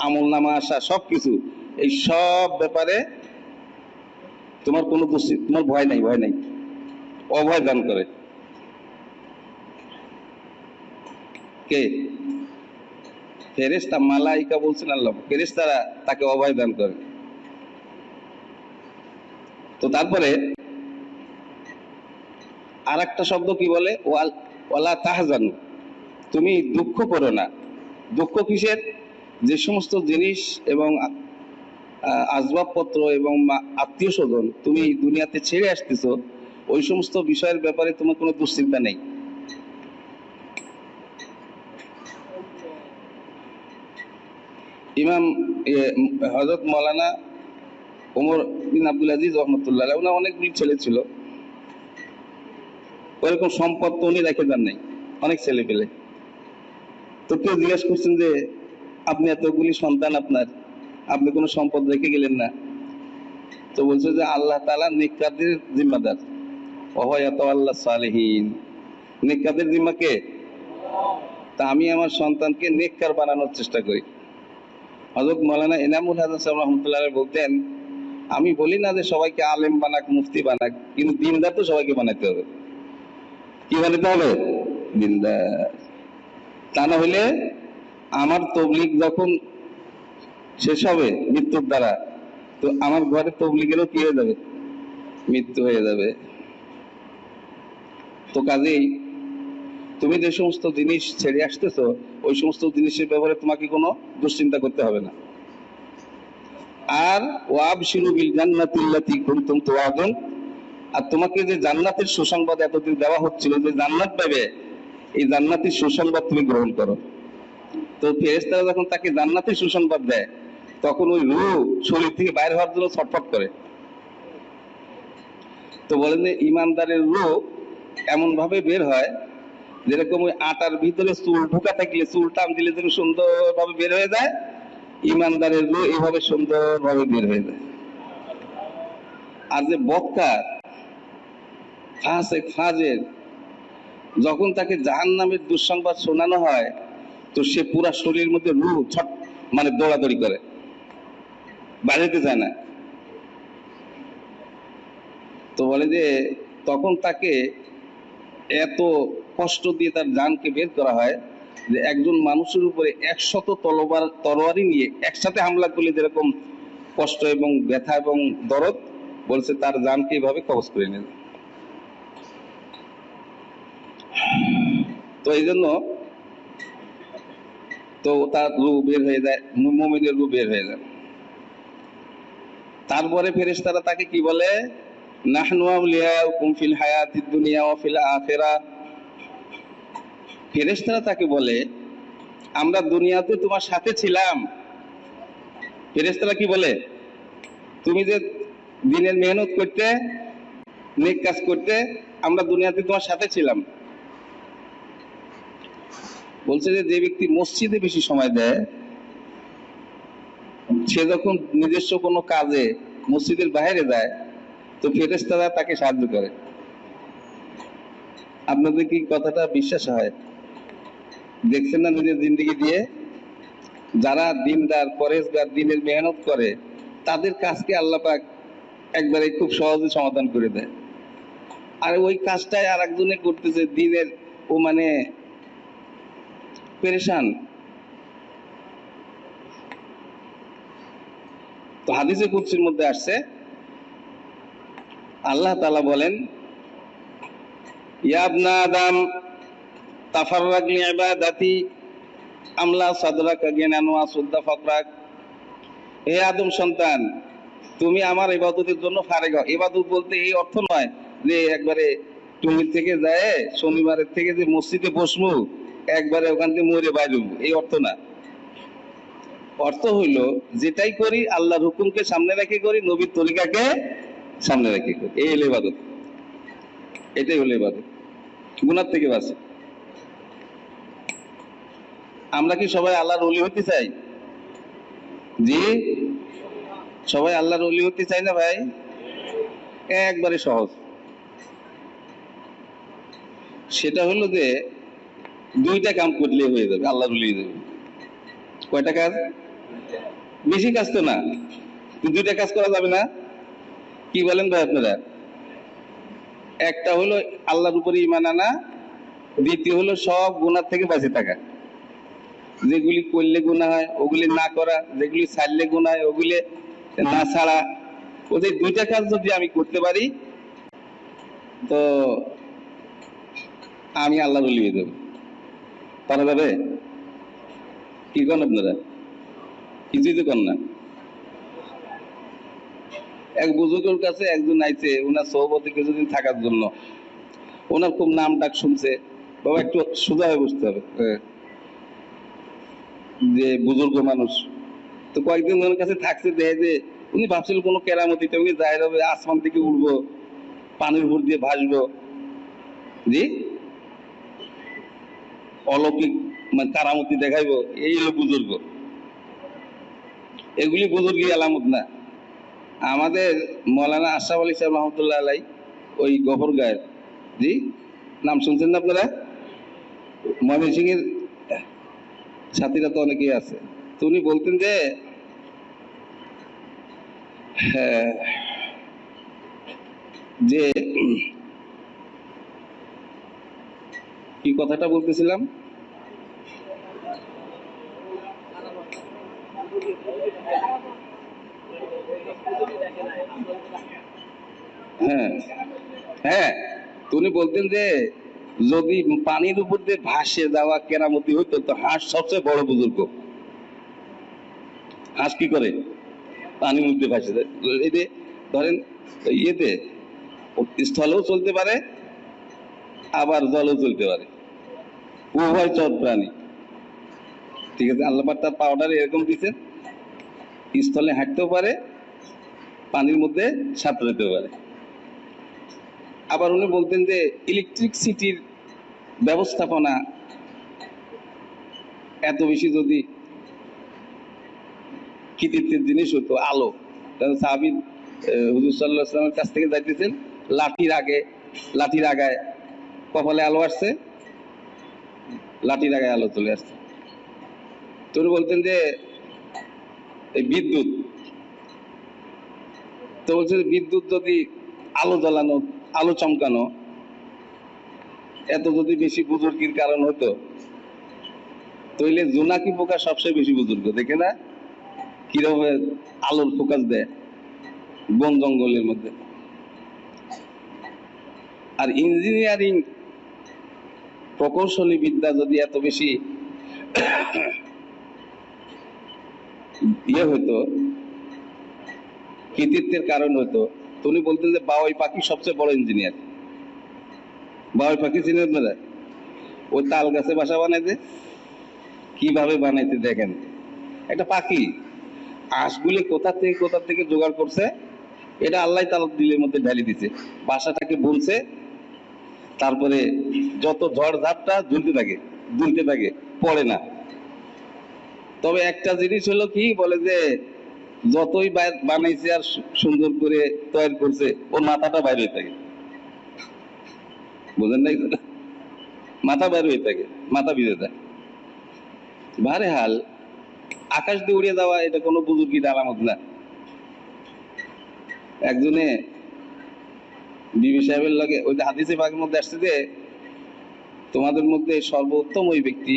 আমল নামা আসা, সবকিছু, এই সব ব্যাপারে তোমার কোনো তোমার ভয় নাই, ভয় নাই, অভয় দান করে। কে? ফেরেশতা, মালাইকা বলছেন আল্লাহ, ফেরেশতারা তাকে অভয় দান করে। তো তারপরে আর একটা শব্দ কি বলে? ওয়ালা তাহজানু, তুমি দুঃখ করো না। দুঃখ কিসের? যে সমস্ত জিনিস এবং আসবাবপত্র এবং আত্মীয় স্বজন তুমি দুনিয়াতে ছেড়ে আসতেছো, ওই সমস্ত বিষয়ের ব্যাপারে তোমার কোনো দুশ্চিন্তা নেই। ইমাম হযরত মাওলানা ওমর বিন আব্দুল আজিজ রহমতুল্লাহ, ওনার অনেকগুলি ছেলে ছিল, ওইরকম সম্পদ তো উনি রেখে যান নাই, অনেক ছেলে পেলে। তো কেউ জিজ্ঞেস করছেন যে আপনি এতগুলি সন্তান আপনার, আপনি কোনো সম্পদ রেখে গেলেন না? তো বলছে যে আল্লাহ তাআলা নেককারদের জিম্মাদার, ওয়ায়াতাওয়াল্লা সালেহীন। নেককারদের জিম্মা কে? তা আমি আমার সন্তানকে নেককার বানানোর চেষ্টা করি। হযরত মাওলানা এনামুল হাসান সাহেব রহমতুল্লাহ বলতেন, আমি বলি না যে সবাইকে আলেম বানাক, মুফতি বানাক, কিন্তু দিনদার তো সবাইকে বানাতে হবে। কি বানাতে হবে? দিনদার। তা না হইলে আমার তবলিগ যখন শেষ হবে মৃত্যুর দ্বারা, তো আমার ঘরে তবলিগেরও কি হয়ে যাবে? মৃত্যু হয়ে যাবে। তো কাজেই তুমি যে সমস্ত জিনিস ছেড়ে আসতেছো, ওই সমস্ত জিনিসের ব্যাপারে তোমাকে কোনো দুশ্চিন্তা করতে হবে না। আর ওয়াবশিরু বিল জান্নাতিল্লাতী কুনতুম তুআদুন, আর তোমাকে যে জান্নাতের সুসংবাদ এতদিন দেওয়া হচ্ছিল, যে জান্নাত পাবে, এই জান্নাতের সুসংবাদ তুমি গ্রহণ করো। তো ফেরেশতারা যখন তাকে জান্নাতের সুসংবাদ দেয়, তখন ওই রূহ শরীর থেকে বাইরে হওয়ার জন্য ছটফট করে। তো বলেন যে ইমানদারের রূহ এমন ভাবে বের হয়, যেরকম ওই আটার ভিতরে চুল ঢোকা থাকলে চুল টান দিলে যেন সুন্দর ভাবে বের হয়ে যায়, ইমানদারের রূহ এইভাবে সুন্দর ভাবে বের হয়ে যায়। আর যে বদকার, ফাসিক, ফাজির, যখন তাকে জাহান্নামের দুঃসংবাদ শোনানো হয়, তো সে পুরা শরীরের মধ্যে রূহ ছট মানে দৌড়াদৌড়ি করে, বাড়িতে যায় না। তো বলে যে তখন তাকে এত কষ্ট দিয়ে তার জানকে বের করা হয়, যে একজন মানুষের উপরে 100 তরবারি নিয়ে একসাথে হামলা করলে যেরকম কষ্ট এবং ব্যথা এবং দরদ, বলছে তার জানকে এইভাবে কবজ করে নেয়। তো এই জন্য তো তার রূহ বের হয়ে যায়, মুমিনের রূহ বের হয়ে যায়। তারপরে ফেরেশতারা তাকে কি বলে? নাহনু আউলিয়াউকুম ফিল হায়াতিদ দুনিয়া ওয়া ফিল আখিরাহ। ফেরেশতারা তাকে বলে আমরা দুনিয়াতে তোমার সাথে ছিলাম। ফেরেশতারা কি বলে? তুমি যে দিনের মেহনত করতে, নেক কাজ করতে, আমরা দুনিয়াতে তোমার সাথে ছিলাম। বলছে যে ব্যক্তি মসজিদে বেশি সময় দেয়, সে যখন নিজস্ব কোনো কাজে মসজিদের বাইরে যায়, তো ফেরেশতারা তাকে সাহায্য করে। আপনাদের কি কথাটা বিশ্বাস হয়? দেখছেন না নিজের জিন্দেগি দিয়ে, যারা দিনদার, পরেজগার, দিনের মেহনত করে, তাদের কাজকে আল্লাহ পাক একবারে খুব সহজে সমাধান করে দেয়। আর ওই কাজটাই আর একজনে করতেছে, দিনের ও মানে পেরেশান। তো হাদিসে কুদসির মধ্যে আসছে, আল্লাহ তাআলা বলেন, ইয়া ইবনা আদম তাফাররাক লিইবাদাতি আমলা সাদরাকা গিনান ওয়া সুদ্দা ফাকরাক। হে আদম সন্তান, তুমি আমার ইবাদতের জন্য ফারেগ হও। ইবাদত বলতে এই অর্থ নয় যে একবারে টঙ্গির থেকে যায় শনিবারের থেকে যে মসজিদে বসবো, একবারে ওখান থেকে মরে বাইরে, এই অর্থ না। অর্থ হইল যেটাই করি আল্লাহর হুকুমকে সামনে রেখে করি, নবীর তরিকাকে সামনে রেখে করি, এই হলো ইবাদত। এটাই হলো ইবাদত, গুনাহ থেকে বাঁচে। আমরা কি সবাই আল্লাহর ওলি হতে চাই? জি, সবাই আল্লাহর ওলি হতে চাই না ভাই? একবারে সহজ। সেটা হলো যে 2টা কাম করলে হয়ে যাবে, আল্লাহর ওলি হয়ে যাবে। কয়টা কাজ? বেশি কাজ তো না, 2টা কাজ করা যাবে না? কি বলেন ভাই আপনারা? একটা হলো আল্লাহর উপরে ঈমান আনা, দ্বিতীয় হলো সব গুনাহ থেকে বাঁচে থাকা। যেগুলি করলে গুনাহ হয় ওগুলি না করা, যেগুলি ছাড়লে গুনাহ হয় ওগুলি না ছাড়া। ওদের 2টা কাজ যদি আমি করতে পারি, তো আমি আল্লাহর ওলি হয়ে যাব। পারা যাবে? কি করেন আপনারা? কিছুই তো করেন না। এক বুজুর্গের কাছে একজন আইছে ওনার সহবতে কিছুদিন থাকার জন্য। ওনার খুব নাম ডাক শুনছে, বাবা একটু সোজা হয়ে বসতে হবে, যে বুজুর্গ মানুষ। তো কয়েকদিন ওনার কাছে থাকছে, দেখে যে উনি ভাবছিল কোনো কেরামতিটা উনি জাহির হবে, আসমান থেকে উঠবো, পানির উপর দিয়ে ভাসবো, জি অলৌকিক মানে কারামতি দেখাইবো, এই হলো বুজুর্গ। এগুলি বুজুর্গি আলামত না। আমাদের মৌলানা আশরাফ আলী সাহেব রহমতুল্লাহ আলাই, ওই গফর গায়ের, জি নাম শুনছেন না আপনারা? ময়মনসিং এর সাথীরা তো অনেকেই আছে। তো উনি বলতেন যে হ্যাঁ, যে কি কথাটা বলতেছিলাম, হ্যাঁ হ্যাঁ, তো উনি বলতেন যে যদি পানির উপর দিয়ে ভাসে যাওয়া কেরামতি হইতো তো হাঁস সবচেয়ে বড় বুজুর্গ। হাঁস কি করে? পানির মধ্যে ভাসে যায়। এই যে ধরেন ইয়েতে স্থলেও চলতে পারে, আবার জলেও চলতে পারে, উভয় চর প্রাণী। ঠিক আছে, আল্লাহ পাক তার পাউডার এরকম দিচ্ছেন, স্থলে হাঁটতেও পারে, পানির মধ্যে সাঁতরাতেও পারে। আবার উনি বলতেন যে ইলেকট্রিসিটির ব্যবস্থাপনা এত বেশি যদি কৃতিত্বের জিনিস হতো, আলো, সাহাবী হুজুর সাল্লাল্লাহু আলাইহি ওয়াসাল্লামের কাছ থেকে যাইতেছেন, লাঠির আগায় কপালে আলো আসছে, লাঠির আগায় আলো চলে আসছে। তো উনি বলতেন যে এই বিদ্যুৎ, তো বলছে বিদ্যুৎ যদি আলো জ্বালানো, আলো চমকানো এত যদি বেশি বুজুর্গির কারণ হতো, তাইলে জোনাকি পোকা সবচেয়ে বেশি বুজুর্গ, দেখে না কিরকম আলোর ফোকাস দেয় বন জঙ্গলের মধ্যে। আর ইঞ্জিনিয়ারিং প্রকৌশলী বিদ্যা যদি এত বেশি ইয়ে হইতো, কৃতিত্বের কারণ হইতো, তো উনি বলতেন যে বাওয়াই পাখি সবচেয়ে বড় ইঞ্জিনিয়ার। বাওয়াই পাখি চিনেন আপনারা? ওই তাল গাছে বাসা বানাইতে, কিভাবে বানাইতে দেখেন, একটা পাখি আঁশগুলি কোথা থেকে জোগাড় করছে, এটা আল্লাহ তাআলা দিলের মধ্যে ঢালি দিছে, বাসাটাকে বুনছে, তারপরে যত ঝড় ঝাপটা দুলতে থাকে, পড়ে না। তবে একটা জিনিস হলো কি, বলে যে যতই বানাইছে আর সুন্দর করে তৈরি করছে, ওর মাথাটা বাইরে হয়ে থাকে, বুঝেন নাই? মাথা বাইরে হয়ে থাকে, মাথা ভিজে যায়। ভারে হাল, আকাশ দিয়ে উড়ে যাওয়া এটা কোনো বুজুর্গির আলামত না। একজনে বিবি সাহেবের লাগে, ওই যে হাদিসে পাকের মধ্যে আসছে যে তোমাদের মধ্যে সর্বোত্তম ওই ব্যক্তি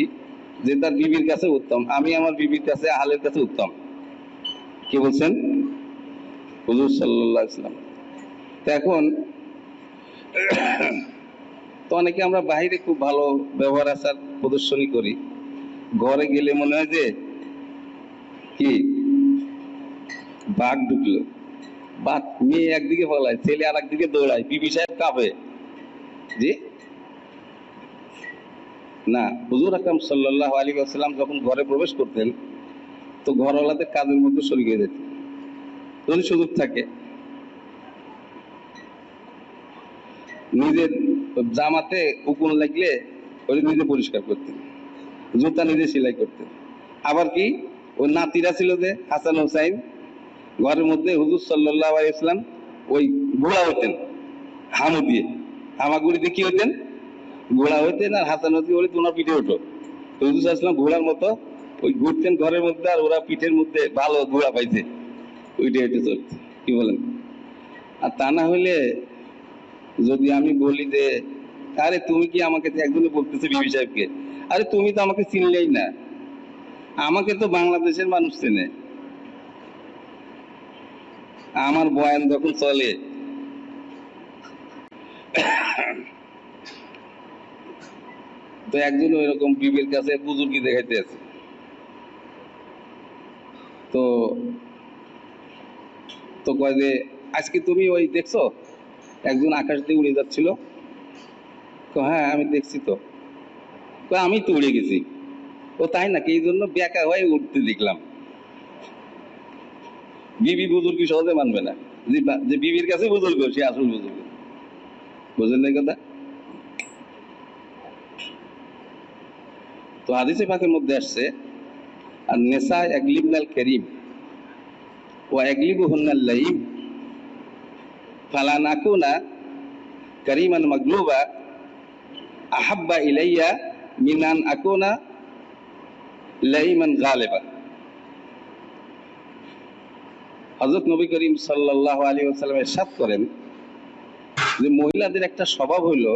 যে তার বিবির কাছে উত্তম, আমি আমার বিবির কাছে আহলের কাছে উত্তম। কি বলছেন? হুজুর সাল্লাল্লাহু আলাইহি ওয়াসাল্লাম। তো এখন তো অনেকে আমরা বাহিরে খুব ভালো ব্যবহার আচার প্রদর্শনী করি, ঘরে গেলে মনে হয় যে কি বাঘ ঢুকলো, বাঘ, মেয়ে একদিকে পলায়, ছেলে আর একদিকে দৌড়ায়, বিবি সাহেব কাঁপে। জি না, হুজুর আকরাম সাল্লাল্লাহু আলাইহি ওয়াসাল্লাম যখন ঘরে প্রবেশ করতেন, তো ঘরওয়ালাদের কাজের মধ্যে শরীক হয়ে যেত, যদি সুযোগ থাকে। নিজের জামাতে উকুন লাগলে ওই নিজে পরিষ্কার করতেন, জুতা নিজে সেলাই করতেন। আবার কি, ওই নাতিরা ছিল যে হাসান হুসাইন, ঘরের মধ্যে হুজুর সাল্লাল্লাহু আলাইহি ওয়াসাল্লাম ওই ঘোড়া হতেন, হামু দিয়ে, হামাগুড়ি দিয়ে কি হতেন, ঘোড়া হইতেন, আর হাসান হুসাইন বলে তোমার পিঠে ওঠো। তো হুজুর সাল্লাল্লাহু আলাইহি ওয়াসাল্লাম ঘোড়ার মতো ওই ঘুরতেন ঘরের মধ্যে, আর ওরা পিঠের মধ্যে ভালো ঘোড়া পাইছে, ওইটা হেঁটে চলছে। কি বলেন? আর তা না হইলে যদি আমি বলি যে আরে তুমি কি আমাকে, একজনে বলতেছে বিবি সাহেবকে, আরে তুমি তো আমাকে চিনলেই না, আমাকে তো বাংলাদেশের মানুষ চেনে, আমার বয়ান যখন চলে তো একজন ওইরকম বিবির কাছে বুজুর্গি দেখাইতে আছে। তো তো কয় যে আজকে তুমি ওই দেখছো একজন আকাশ দিয়ে উড়ে যাচ্ছিল? হ্যাঁ আমি দেখছি। তো আমি তো উড়ে গেছি। ও তাই নাকি? এই জন্য বেকা হয়ে উঠতে দেখলাম। বিবি বুজুর্গ সহজে মানবে না, যে বিবির কাছে বুজুর্গ সে আসল বুজুর্গ। বুঝলেন না কথা? তো হাদিসে পাকের মধ্যে আসছে আর নেশা একলিবনাল করিম ও একলিবু হুন্নাল লাইম ফালা নাকুনা করিমান মাগলুবা আহাব্বা ইলাইয়া মিনান আকুনা লাইমান গালেবা। হযরত নবী করিম সাল্লাল্লাহু আলাইহি ওয়াসাল্লাম ইরশাদ করেন যে মহিলাদের একটা স্বভাব হইল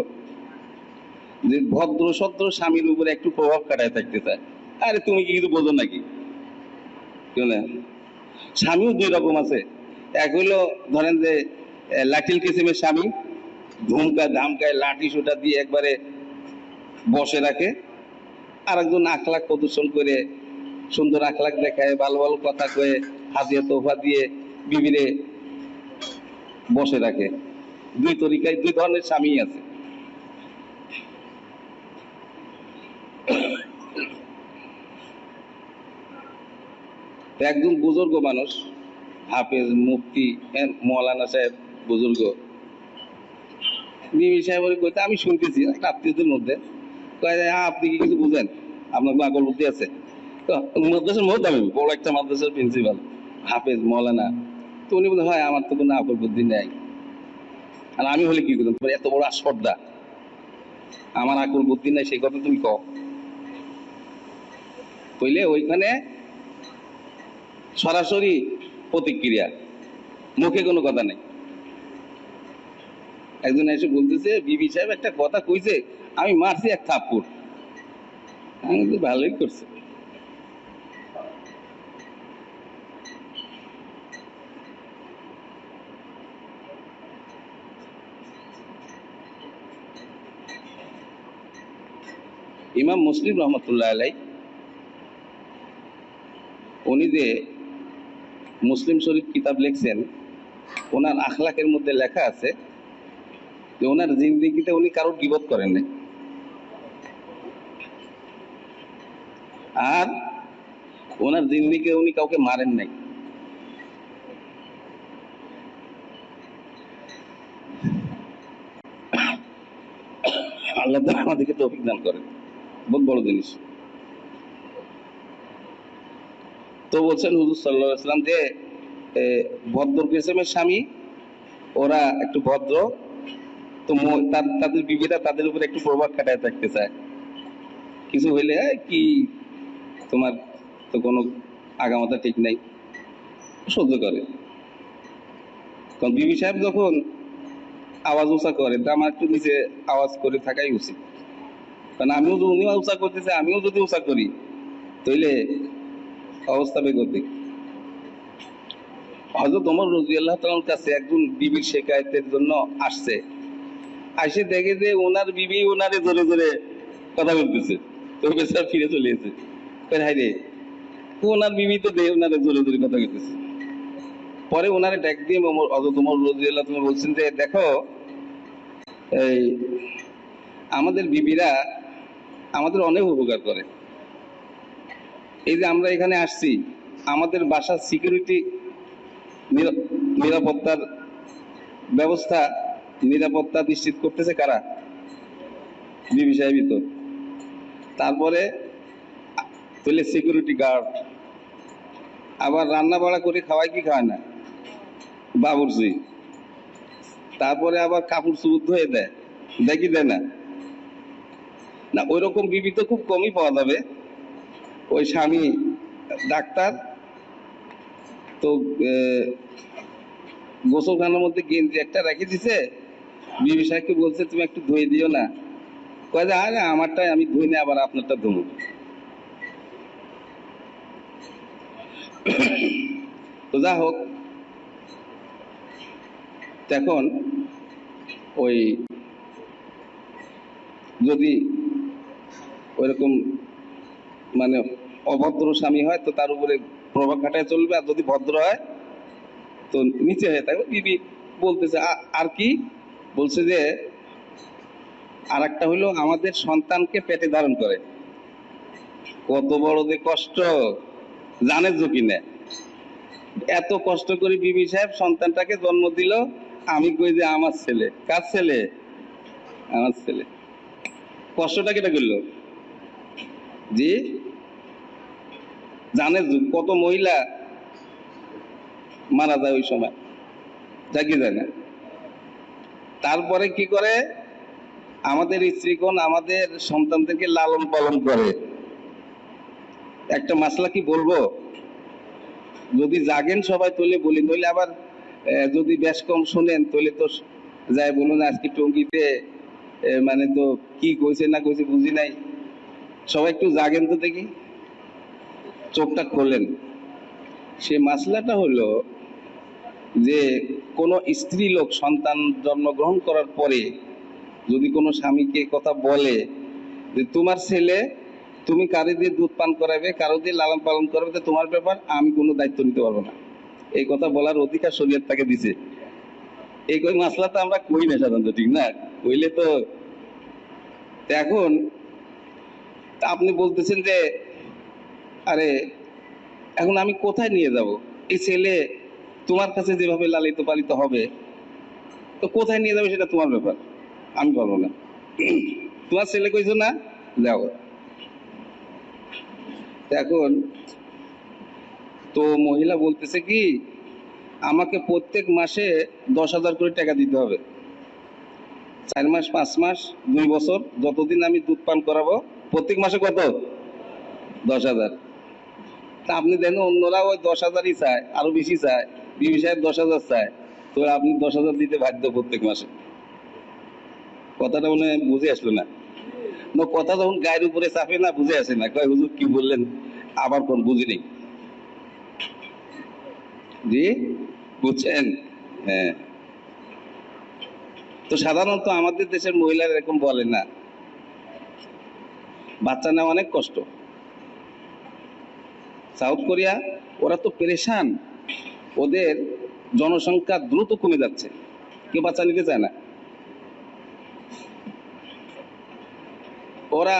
যে ভদ্র সদ্র স্বামীর উপরে একটু প্রভাব খাটায় থাকতে চায়। আরে তুমি কি কিছু বোঝো নাকি? স্বামীও দুই রকম আছে। এক হইলো ধরেন যে লাঠিল কিসিমের স্বামী, ধুমকায় ধামকায় লাঠি সোটা দিয়ে একবারে বসে রাখে। আর একজন আখলাখ প্রদর্শন করে সুন্দর আখলাখ দেখায়, ভালো ভালো কথা কয়ে হাদিয়া তোফা দিয়ে বিবিরে বসে রাখে। দুই তরিকায় দুই ধরনের স্বামী আছে। একজন বুজুর্গ মানুষ, হাফেজ মুফতি মৌলানা সাহেব বুজুর্গ, বিবি সাহেবের কইতে আমি শুনতেছি একটা আত্মীয়দের মধ্যে, কয় আপনি কি কিছু বুঝেন? আপনার কোনো আকল বুদ্ধি আছে? মাদ্রাসার মহতামিম, বড় একটা মাদ্রাসার প্রিন্সিপাল, হাফেজ মৌলানা। তো উনি বলে হয় আমার তো কোনো আকল বুদ্ধি নেই। আর আমি হলে কি করতাম? এত বড় আস্পর্ধা, আমার আকল বুদ্ধি নাই সেই কথা তুমি কও? কইলে ওইখানে সরাসরি প্রতিক্রিয়া, মুখে কোনো কথা নেই। একজন এসে বলতেছে বিবি সাহেব একটা কথা কইছে, আমি মারছি এক থাপ্পড়। আমি তো ভালোই করছে। ইমাম মুসলিম রহমতুল্লাহ আলাই উনি যে মুসলিম শরীফ কিতাব লিখছেন, ওনার আখলাকের মধ্যে লেখা আছে যে ওনার জিন্দেগিতে উনি কারোর গীবত করেন নাই, আর ওনার জিন্দেগিতে উনি কাউকে মারেন নাই। আল্লাহ তাআলা আমাদেরকে তৌফিক দান করেন, বহুত বড় জিনিস। তো বলছেন হুজুর সাল্লাল্লাহু আলাইহি ওয়াসাল্লাম যে ভদ্র কিসমের স্বামী ওরা একটু ভদ্র, তো তাদের বিবিরা তাদের উপরে একটু প্রভাব খাটায় থাকতে চায়। কিছু হইলে কি তোমার তো কোনো আগামাথা ঠিক নাই, সহ্য করে। কারণ বিবি সাহেব যখন আওয়াজ উঁচা করে, তা আমার একটু নিচে আওয়াজ করে থাকাই উচিত। কারণ আমিও যদি উনিও উঁচা করতেছে, আমিও যদি উঁচা করি তাইলে অবস্থা বেগতিক। হযরত ওমর রাদিয়াল্লাহু তাআলার কাছে একজন বিবির শিকায়তের জন্য আসছে, আসে দেখে যে ওনার বিবি ওনারে জোরে জোরে কথা বলতেছে। তো বেচারা ফিরে চলে এসেছে, হাই রে, ওনার বিবি তো ওনারে জোরে জোরে কথা বলতেছে। পরে ওনারে ডাক দিয়ে হযরত ওমর রাদিয়াল্লাহু তাআলা বলছেন যে দেখো, এই আমাদের বিবিরা আমাদের অনেক উপকার করে। এই যে আমরা এখানে আসছি, আমাদের বাসার সিকিউরিটি, নিরাপত্তার ব্যবস্থা, নিরাপত্তা নিশ্চিত করতেছে কারা? বিবি সাহেবই তো। তারপরে তাহলে সিকিউরিটি গার্ড, আবার রান্না বাড়া করে খাওয়ায় কি খাওয়ায় না? বাবুর্চি। তারপরে আবার কাপড় চুপড় ধুয়ে দেয়, দেখি দেয় না? না, ওই রকম বিবি তো খুব কমই পাওয়া যাবে। ওই স্বামী ডাক্তার, তো গোসলখানার মধ্যে গেঞ্জি একটা রেখে দিছে, বিবি সাহেবকে বলছে তুমি একটু ধুয়ে দিও না। কয় যে আরে আমারটাই আমি ধুই না, আবার আপনারটা ধুবো। তো যা হোক, এখন ওই যদি ওইরকম মানে অভদ্র স্বামী হয় তো তার উপরে প্রভাব খাটায় চলবে, আর যদি ভদ্র হয় তো নিচে হয়ে থাকবে। বিবি বলতেছে আর কি বলছে যে আর একটা হলো আমাদের সন্তানকে পেটে ধারণ করে, কত বড় যে কষ্ট জানে ঝুঁকি নেয়। এত কষ্ট করে বিবি সাহেব সন্তানটাকে জন্ম দিল, আমি কই যে আমার ছেলে। কার ছেলে? আমার ছেলে। কষ্টটা কেটে করলো জি, জানে কত মহিলা মারা যায় ওই সময়, জাকি যায় না। তারপরে কি করে আমাদের স্ত্রীগণ আমাদের সন্তানদেরকে লালন পালন করে। একটা মাসলা কি বলবো, যদি জাগেন সবাই তোলে বলি, নইলে আবার যদি বেশ কম শোনেন তোলে তো যাই বলুন আজকে টঙ্গিতে মানে তো কি কইছে না কইছে বুঝি নাই। সবাই একটু জাগেন তো দেখি, চোখটা খোলেন। সে মাসলাটা হলো যে কোনো স্ত্রী লোক সন্তান জন্মগ্রহণ করার পরে যদি কোনো স্বামীকে কথা বলে যে তোমার ছেলে, তুমি কারো দিয়ে দুধ পান করাবে, কারো দিয়ে লালন পালন করবে, তো তোমার ব্যাপার, আমি কোনো দায়িত্ব নিতে পারবো না। এই কথা বলার অধিকার শরীয়ত তাকে দিছে। এই কই মাসলা তো আমরা কই না সাধারণত, ঠিক না? কইলে তো এখন আপনি বলতেছেন যে আরে এখন আমি কোথায় নিয়ে যাব এই ছেলে, তোমার কাছে যেভাবে লালিত পালিত হবে, তো কোথায় নিয়ে যাবে সেটা তোমার ব্যাপার, আমি পারবো না। তোমার ছেলে কইছো না, যাও। এখন তো মহিলা বলতেছে কি আমাকে প্রত্যেক মাসে 10,000 করে টাকা দিতে হবে, 4 মাস 5 মাস 2 বছর যতদিন আমি দুধ পান করাবো, প্রত্যেক মাসে কত? 10,000। তা আপনি দেখেন অন্যরা ওই 10,000ই চায়, আরো বেশি চায়, বিবি সাহেব 10,000 চায়, তো আপনি 10,000 দিতে বাধ্য প্রত্যেক মাসে। কথাটা মনে হয় বুঝে আসলো না। কথা যখন গায়ের উপরে চাপে না, বুঝে আসে না, কয় হুজুর কি বললেন আবার কোন বুঝিনি। জি, বুঝছেন? হ্যাঁ। তো সাধারণত আমাদের দেশের মহিলারা এরকম বলে না, বাচ্চা নেওয়া অনেক কষ্ট। সাউথ কোরিয়া ওরা তো পেরেশান, ওদের জনসংখ্যা দ্রুত কমে যাচ্ছে, কেউ বাচ্চা নিতে চায় না। ওরা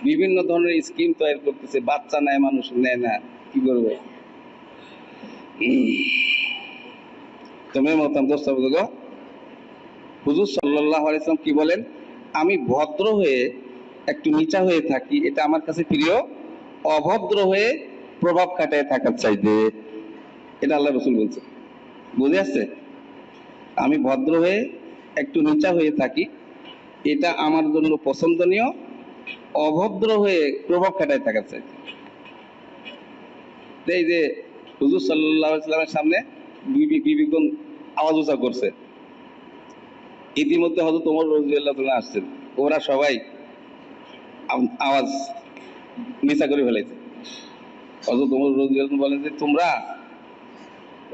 বিভিন্ন ধরনের স্কিম তৈরি করতেছে, বাচ্চা নেয় মানুষ নেয় না, কি করবে? তুমি মতাম দোস্ত হুজুর সাল্লাল্লাহু আলাইহি ওয়াসাল্লাম কি বলেন, আমি ভদ্র হয়ে একটু নিচা হয়ে থাকি এটা আমার কাছে প্রিয়, অভদ্র হয়ে প্রভাব খাটায় থাকার চাইতে। এটা আল্লাহ রাসূল বলছে, বুঝে আসছে? আমি ভদ্র হয়ে একটু নিচা হয়ে থাকি এটা আমার জন্য পছন্দনীয়, অভদ্র হয়ে প্রভাব খাটায় থাকার চাইতে। এই যে হুজুর সাল্লাল্লাহু আলাইহি ওয়াসাল্লামের সামনে বিবিগণ আওয়াজ উঁচা করছে, ইতিমধ্যে হযরত ওমর রাদিয়াল্লাহু তাআলা আসছেন, ওরা সবাই আওয়াজ নিচা করে ফেলেছে। হযরত ওমর রাদিয়াল্লাহু বলেন যে তোমরা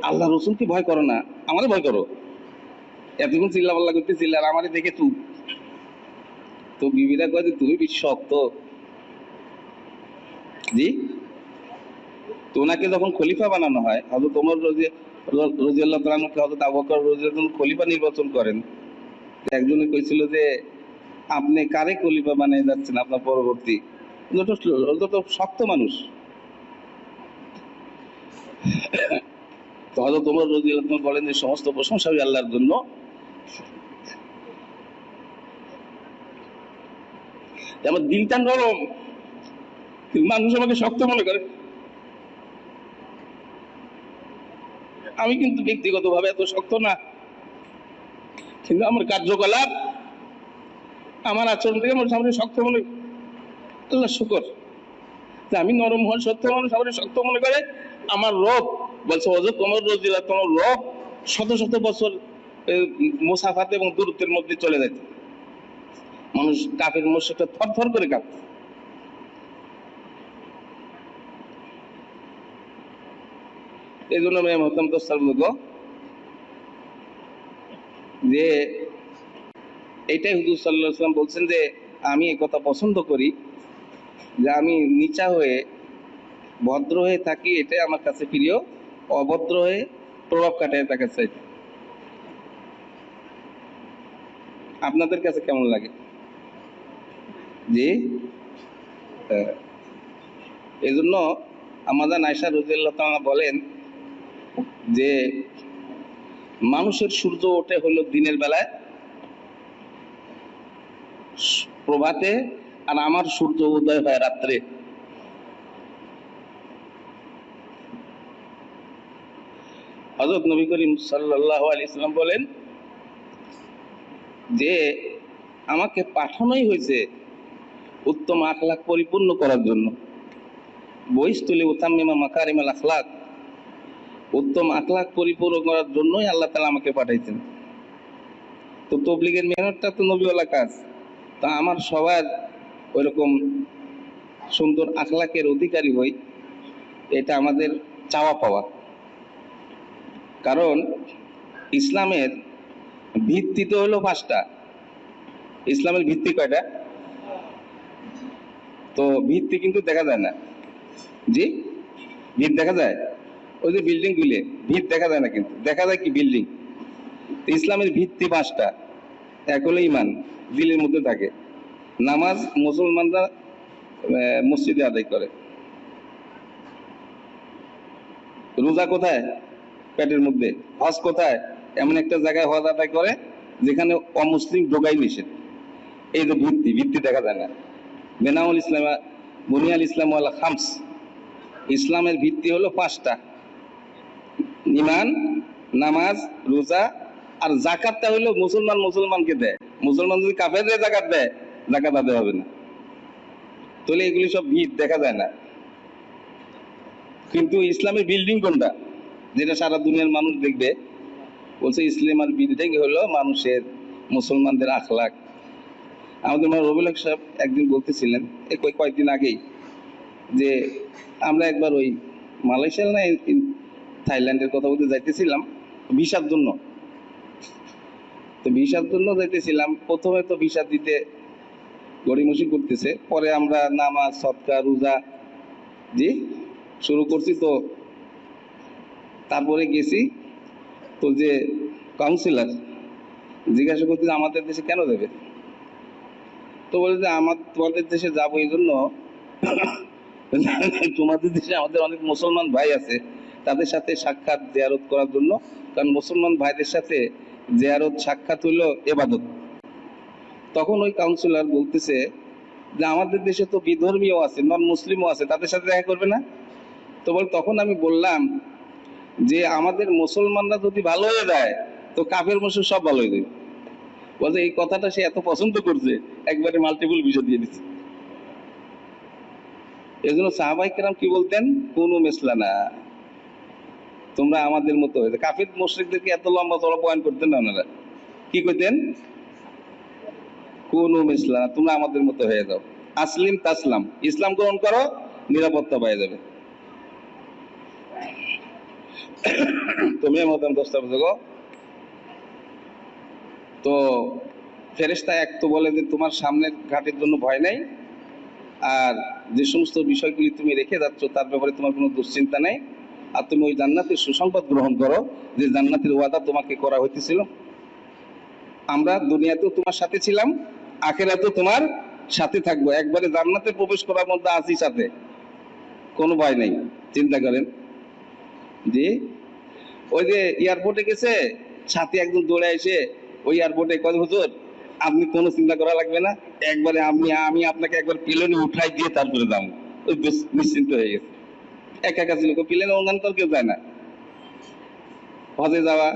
আল্লাহ রসুলকে ভয় করো না, আমারে ভয় করো, এতক্ষণ চিল্লাপাল্লা করতেছিল আর আমারে দেখে চুপ। তো বিবিরা কয় যে তুমি বেশি শক্ত। জি, তো ওনাকে যখন খলিফা বানানো হয়, হযরত ওমর রাদিয়াল্লাহু তাআলা হযরত আবু বকর রাদিয়াল্লাহু তাআলা খলিফা নির্বাচন করেন। একজনে কইছিল যে আপনি কারে খলিফা বানিয়ে যাচ্ছেন আপনার পরবর্তী? তো শক্ত মানুষ। তো হযরত ওমর রাদিয়াল্লাহু তাআলা বলেন যে সমস্ত প্রশংসা আল্লাহর জন্য, আমার দিলটা নরম, মানুষ আমাকে শক্ত মনে করে, আমি কিন্তু ব্যক্তিগতভাবে এত শক্ত না, কিন্তু আমার কার্যকলাপ আমার আচরণ থেকে আমার সামনে শক্ত মনে। আল্লাহ শুকর যে আমি নরম হওয়ার সত্ত্বেও মানুষ আমার শক্ত মনে করে। আমার রব বলছে হযরত ওমর রাদিয়াল্লাহু তাআলা, তোমার রব শত শত বছর মুসাফাত এবং দূরত্বের মধ্যে চলে যেত, মানুষ কাফের মুশরিকরা থরথর করে কাঁপত। এই জন্য আমি হতাম তো যে এইটাই হুজুর সাল্লাল্লাহু আলাইহি ওয়াসাল্লাম বলছেন যে আমি এই কথা পছন্দ করি যে আমি নিচা হয়ে ভদ্র হয়ে থাকি, এটাই আমার কাছে প্রিয়। অভদ্র হয়ে প্রভাব কাটায় থাকার চাইতে। আপনাদের কাছে কেমন লাগে? জি। এই জন্য আমাদের আয়েশা রাদিয়াল্লাহু তাআলা বলেন যে মানুষের সূর্য ওঠে হলো দিনের বেলায় প্রভাতে, আর আমার সূর্য উদয় হয় রাত্রে। হযরত নবী করিম সাল্লাল্লাহু আলাইহি সাল্লাম বলেন যে আমাকে পাঠানোই হয়েছে উত্তম আখলাক পরিপূর্ণ করার জন্য। বইস্তুলি উতাম্মিমা মাকারিমাল আখলাক, উত্তম আখলাক পরিপূর্ণ করার জন্যই আল্লাহ তাআলা আমাকে পাঠাইছেন। তো তবলিগের মেহনতটা তো নবীওয়ালা কাজ। তা আমার সবার ওইরকম সুন্দর আখলাকের অধিকারী হই, এটা আমাদের চাওয়া পাওয়া। কারণ ইসলামের ভিত্তি তো হলো 5টা। ইসলামের ভিত্তি কয়টা? তো ভিত্তি কিন্তু দেখা যায় না। জি, ভিত দেখা যায় ওই যে বিল্ডিং গুলি, ভিত দেখা যায় না, কিন্তু দেখা যায় কি বিল্ডিং। ইসলামের ভিত্তি 5টা। এক হলো ইমান, দিলের মধ্যে থাকে। নামাজ মুসলমানরা মসজিদে আদায় করে। রোজা কোথায়? পেটের মধ্যে। হজ কোথায়? এমন একটা জায়গায় হজ আদায় করে যেখানে অমুসলিম ঢোকাই নিষেধ। এই যে ভিত্তি, ভিত্তি দেখা যায় না। বেনাউল ইসলাম বুনিয়াল ইসলাম ওয়াল খামস, ইসলামের ভিত্তি হলো 5টা: ইমান, নামাজ, রোজা, আর যাকাতটা হলো মুসলমানকে দেয়। মুসলমান যদি কাফেরদের যাকাত দেয়, যাকাত আদায় হবে না। তাহলে এগুলি সব ভিত দেখা যায় না। কিন্তু ইসলামের বিল্ডিং কোনটা, যেটা সারা দুনিয়ার মানুষ দেখবে? বলছে ইসলামের বিল্ডিং হলো মানুষের, মুসলমানদের আখলাক। আমাদের রবিউল হক সাহেব একদিন বলতেছিলেন কয়েকদিন আগেই যে আমরা একবার ওই মালয়েশিয়া না থাইল্যান্ডের কথা বলতে যাইতেছিলাম ভিসার জন্য। তো ভিসার জন্য যাইতেছিলাম, প্রথমে তো ভিসা দিতে গড়িমসি করতেছে, পরে আমরা নামাজ, সদকা, রোজা জি শুরু করছি। তো তারপরে গেছি, তো যে কাউন্সিলর জিজ্ঞাসা করতে আমাদের দেশে কেন দেবে? তো বলে যে তোমাদের দেশে যাবো এই জন্য, তোমাদের দেশে আমাদের অনেক মুসলমান ভাই আছে, তাদের সাথে সাক্ষাৎ জিয়ারত করার জন্য। কারণ মুসলমান ভাইদের সাথে জিয়ারত সাক্ষাৎ হইলো ইবাদত। তখন ওই কাউন্সিলর বলতেছে যে আমাদের দেশে তো বিধর্মীয় আছে, নন মুসলিমও আছে, তাদের সাথে দেখা করবে না? তো তখন আমি বললাম যে আমাদের মুসলমানরা যদি ভালো হয়ে যায় তো কাফের মুশরিক সব ভালো হয়ে যাবে। বলছে এই কথাটা সে এত পছন্দ করছে, একবারে মাল্টিপল ভিসা দিয়ে দিচ্ছে। এই জন্য সাহাবায়ে কেরাম কি বলতেন? কুনু মিসলানা, তোমরা আমাদের মতো হয়ে যাও। কাফির মুশরিকদেরকে এত লম্বা চড়া পয়েন্ট করতেন না ওনারা। কি কইতেন? কুনু মিসলানা, তোমরা আমাদের মতো হয়ে যাও। আসলিম তাসলাম, ইসলাম গ্রহণ করো, নিরাপত্তা পাওয়া যাবে। তুমি মতন দোস্তা বুঝো। তো ফেরেশতা এক তো বলে যে তোমার সামনের ঘাটের জন্য ভয় নাই, আর যে সমস্ত বিষয়গুলি তুমি রেখে যাচ্ছ তার ব্যাপারে তোমার কোনো দুশ্চিন্তা নেই। আর তুমি ওই জান্নাতের সুসংবাদ গ্রহণ করো, যে জান্নাতের ওয়াদা তোমাকে করা হইতেছিল। আমরা দুনিয়াতেও তোমার সাথে ছিলাম, আখিরাতেও তোমার সাথে থাকবো। একবারে জান্নাতে প্রবেশ করার মধ্যে আছি সাথে, কোনো ভয় নেই। চিন্তা করেন যে ওই যে এয়ারপোর্টে গেছে, সাথে একজন দৌড়ে এসে ওই এয়ারপোর্টে কত হুজুর আপনি কোনো চিন্তা করা লাগবে না, একবারে আমি আপনাকে একবার প্লেনে উঠাই দিয়ে তারপরে যাবো। ওই নিশ্চিন্ত হয়ে গেছে। একা একা ছিল, প্লেনে অন্যান্য তো কেউ যায় না। হজে যাওয়া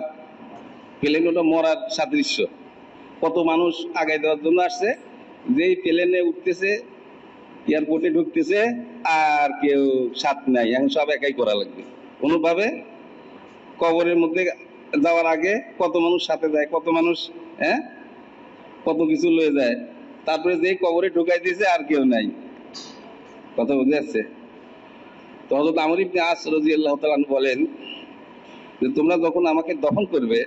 প্লেন ওটা মরার সাদৃশ্য। কত মানুষ আগায় দেওয়ার জন্য আসছে, যেই প্লেনে উঠতেছে, এয়ারপোর্টে ঢুকতেছে, আর কেউ সাথ নাই, এখন সব একাই করা লাগবে। কোনোভাবে কবরের মধ্যে যাওয়ার আগে কত মানুষ সাথে যায়, কত মানুষ কত কিছু লয়ে যায়, তারপরে যে কবরে ঢুকাই দিয়েছে আর কেউ নাই। কথা বুঝে যাচ্ছে? তো হযরত আমর ইবনে আস রাদিয়াল্লাহু তাআলা বলেন যে তোমরা যখন আমাকে দফন করবে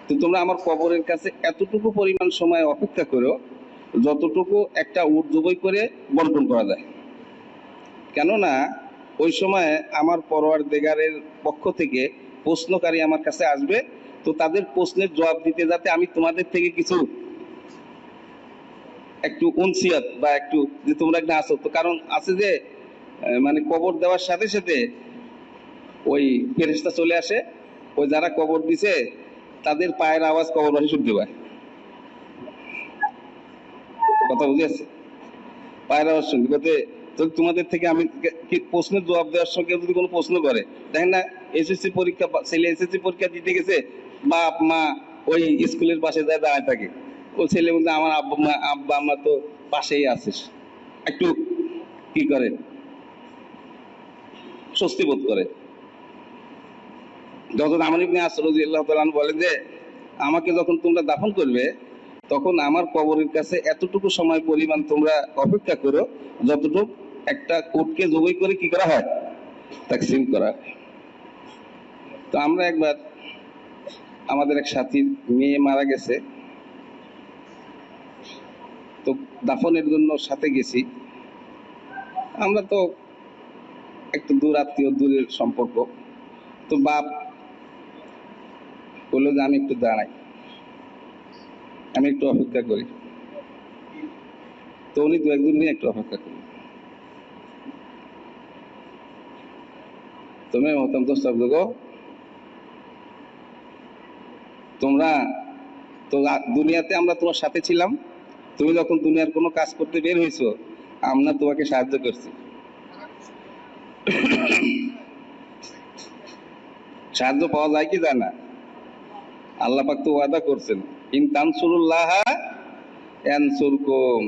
তো তোমরা আমার কবরের কাছে এতটুকু পরিমাণ সময় অপেক্ষা করো যতটুকু একটা উট জবাই করে বন্টন করা যায়। কেননা ওই সময় আমার পরওয়ারদিগারের পক্ষ থেকে প্রশ্নকারী আমার কাছে আসবে, তো তাদের প্রশ্নের জবাব দিতে যাতে আমি তোমাদের থেকে কিছু একটু উনসিয়াত বা একটু যে তোমরা একটা আসো, তো কারণ আছে যে মানে কবর দেওয়ার সাথে সাথে ওই ফেরেশতা চলে আসে, ওই যারা কবর দিছে তাদের পায়ের আওয়াজ কবরবাসী শুনতে পায়। কথা বুঝেছে? পায়ের আওয়াজ শুনতে বলতে, তো তোমাদের থেকে আমি প্রশ্নের জবাব দেওয়ার সঙ্গে যদি কোনো প্রশ্ন করে, দেখেন না এসএসসি পরীক্ষা, ছেলে এসএসসি পরীক্ষা দিতে গেছে, বাপ মা ওই স্কুলের পাশে যায় দাঁড়ায় থাকে, ও ছেলে বলতে আমার আব্বা আম্মা তো পাশেই আছিস, একটু কি করে স্বস্তি বোধ করে। যখন আমর ইবনে আস রাদিয়াল্লাহু তাআলা আনহু বলেন যে আমাকে যখন তোমরা দাফন করবে তখন আমার কবরের কাছে এতটুকু সময় পরিমাণ তোমরা অপেক্ষা করো যতটুকু একটা কোটকে জবাই করে কি করা হয়, তাকসিম করা হয়। তো আমরা একবার আমাদের এক সাথীর মেয়ে মারা গেছে, তো দাফনের জন্য সাথে গেছি। আমরা তো একটু দূর আত্মীয়, দূরের সম্পর্ক। তো বাপ বললো যে আমি একটু দাঁড়াই, আমি একটু অপেক্ষা করি। তো উনি দু একদিন নিয়ে একটু অপেক্ষা করি। তুমি মহতাম তো শব্দ গো, তোমরা তো দুনিয়াতে আমরা তোমার সাথে ছিলাম, তুমি যখন দুনিয়ার কোনো কাজ করতে বের হয়েছো আমরা তোমাকে সাহায্য করছি। সাহায্য পাওয়া যায় কি যায় না? আল্লাহ পাক তো ওয়াদা করছেন, ইন তানসুরুল্লাহ ইয়ানসুরকুম,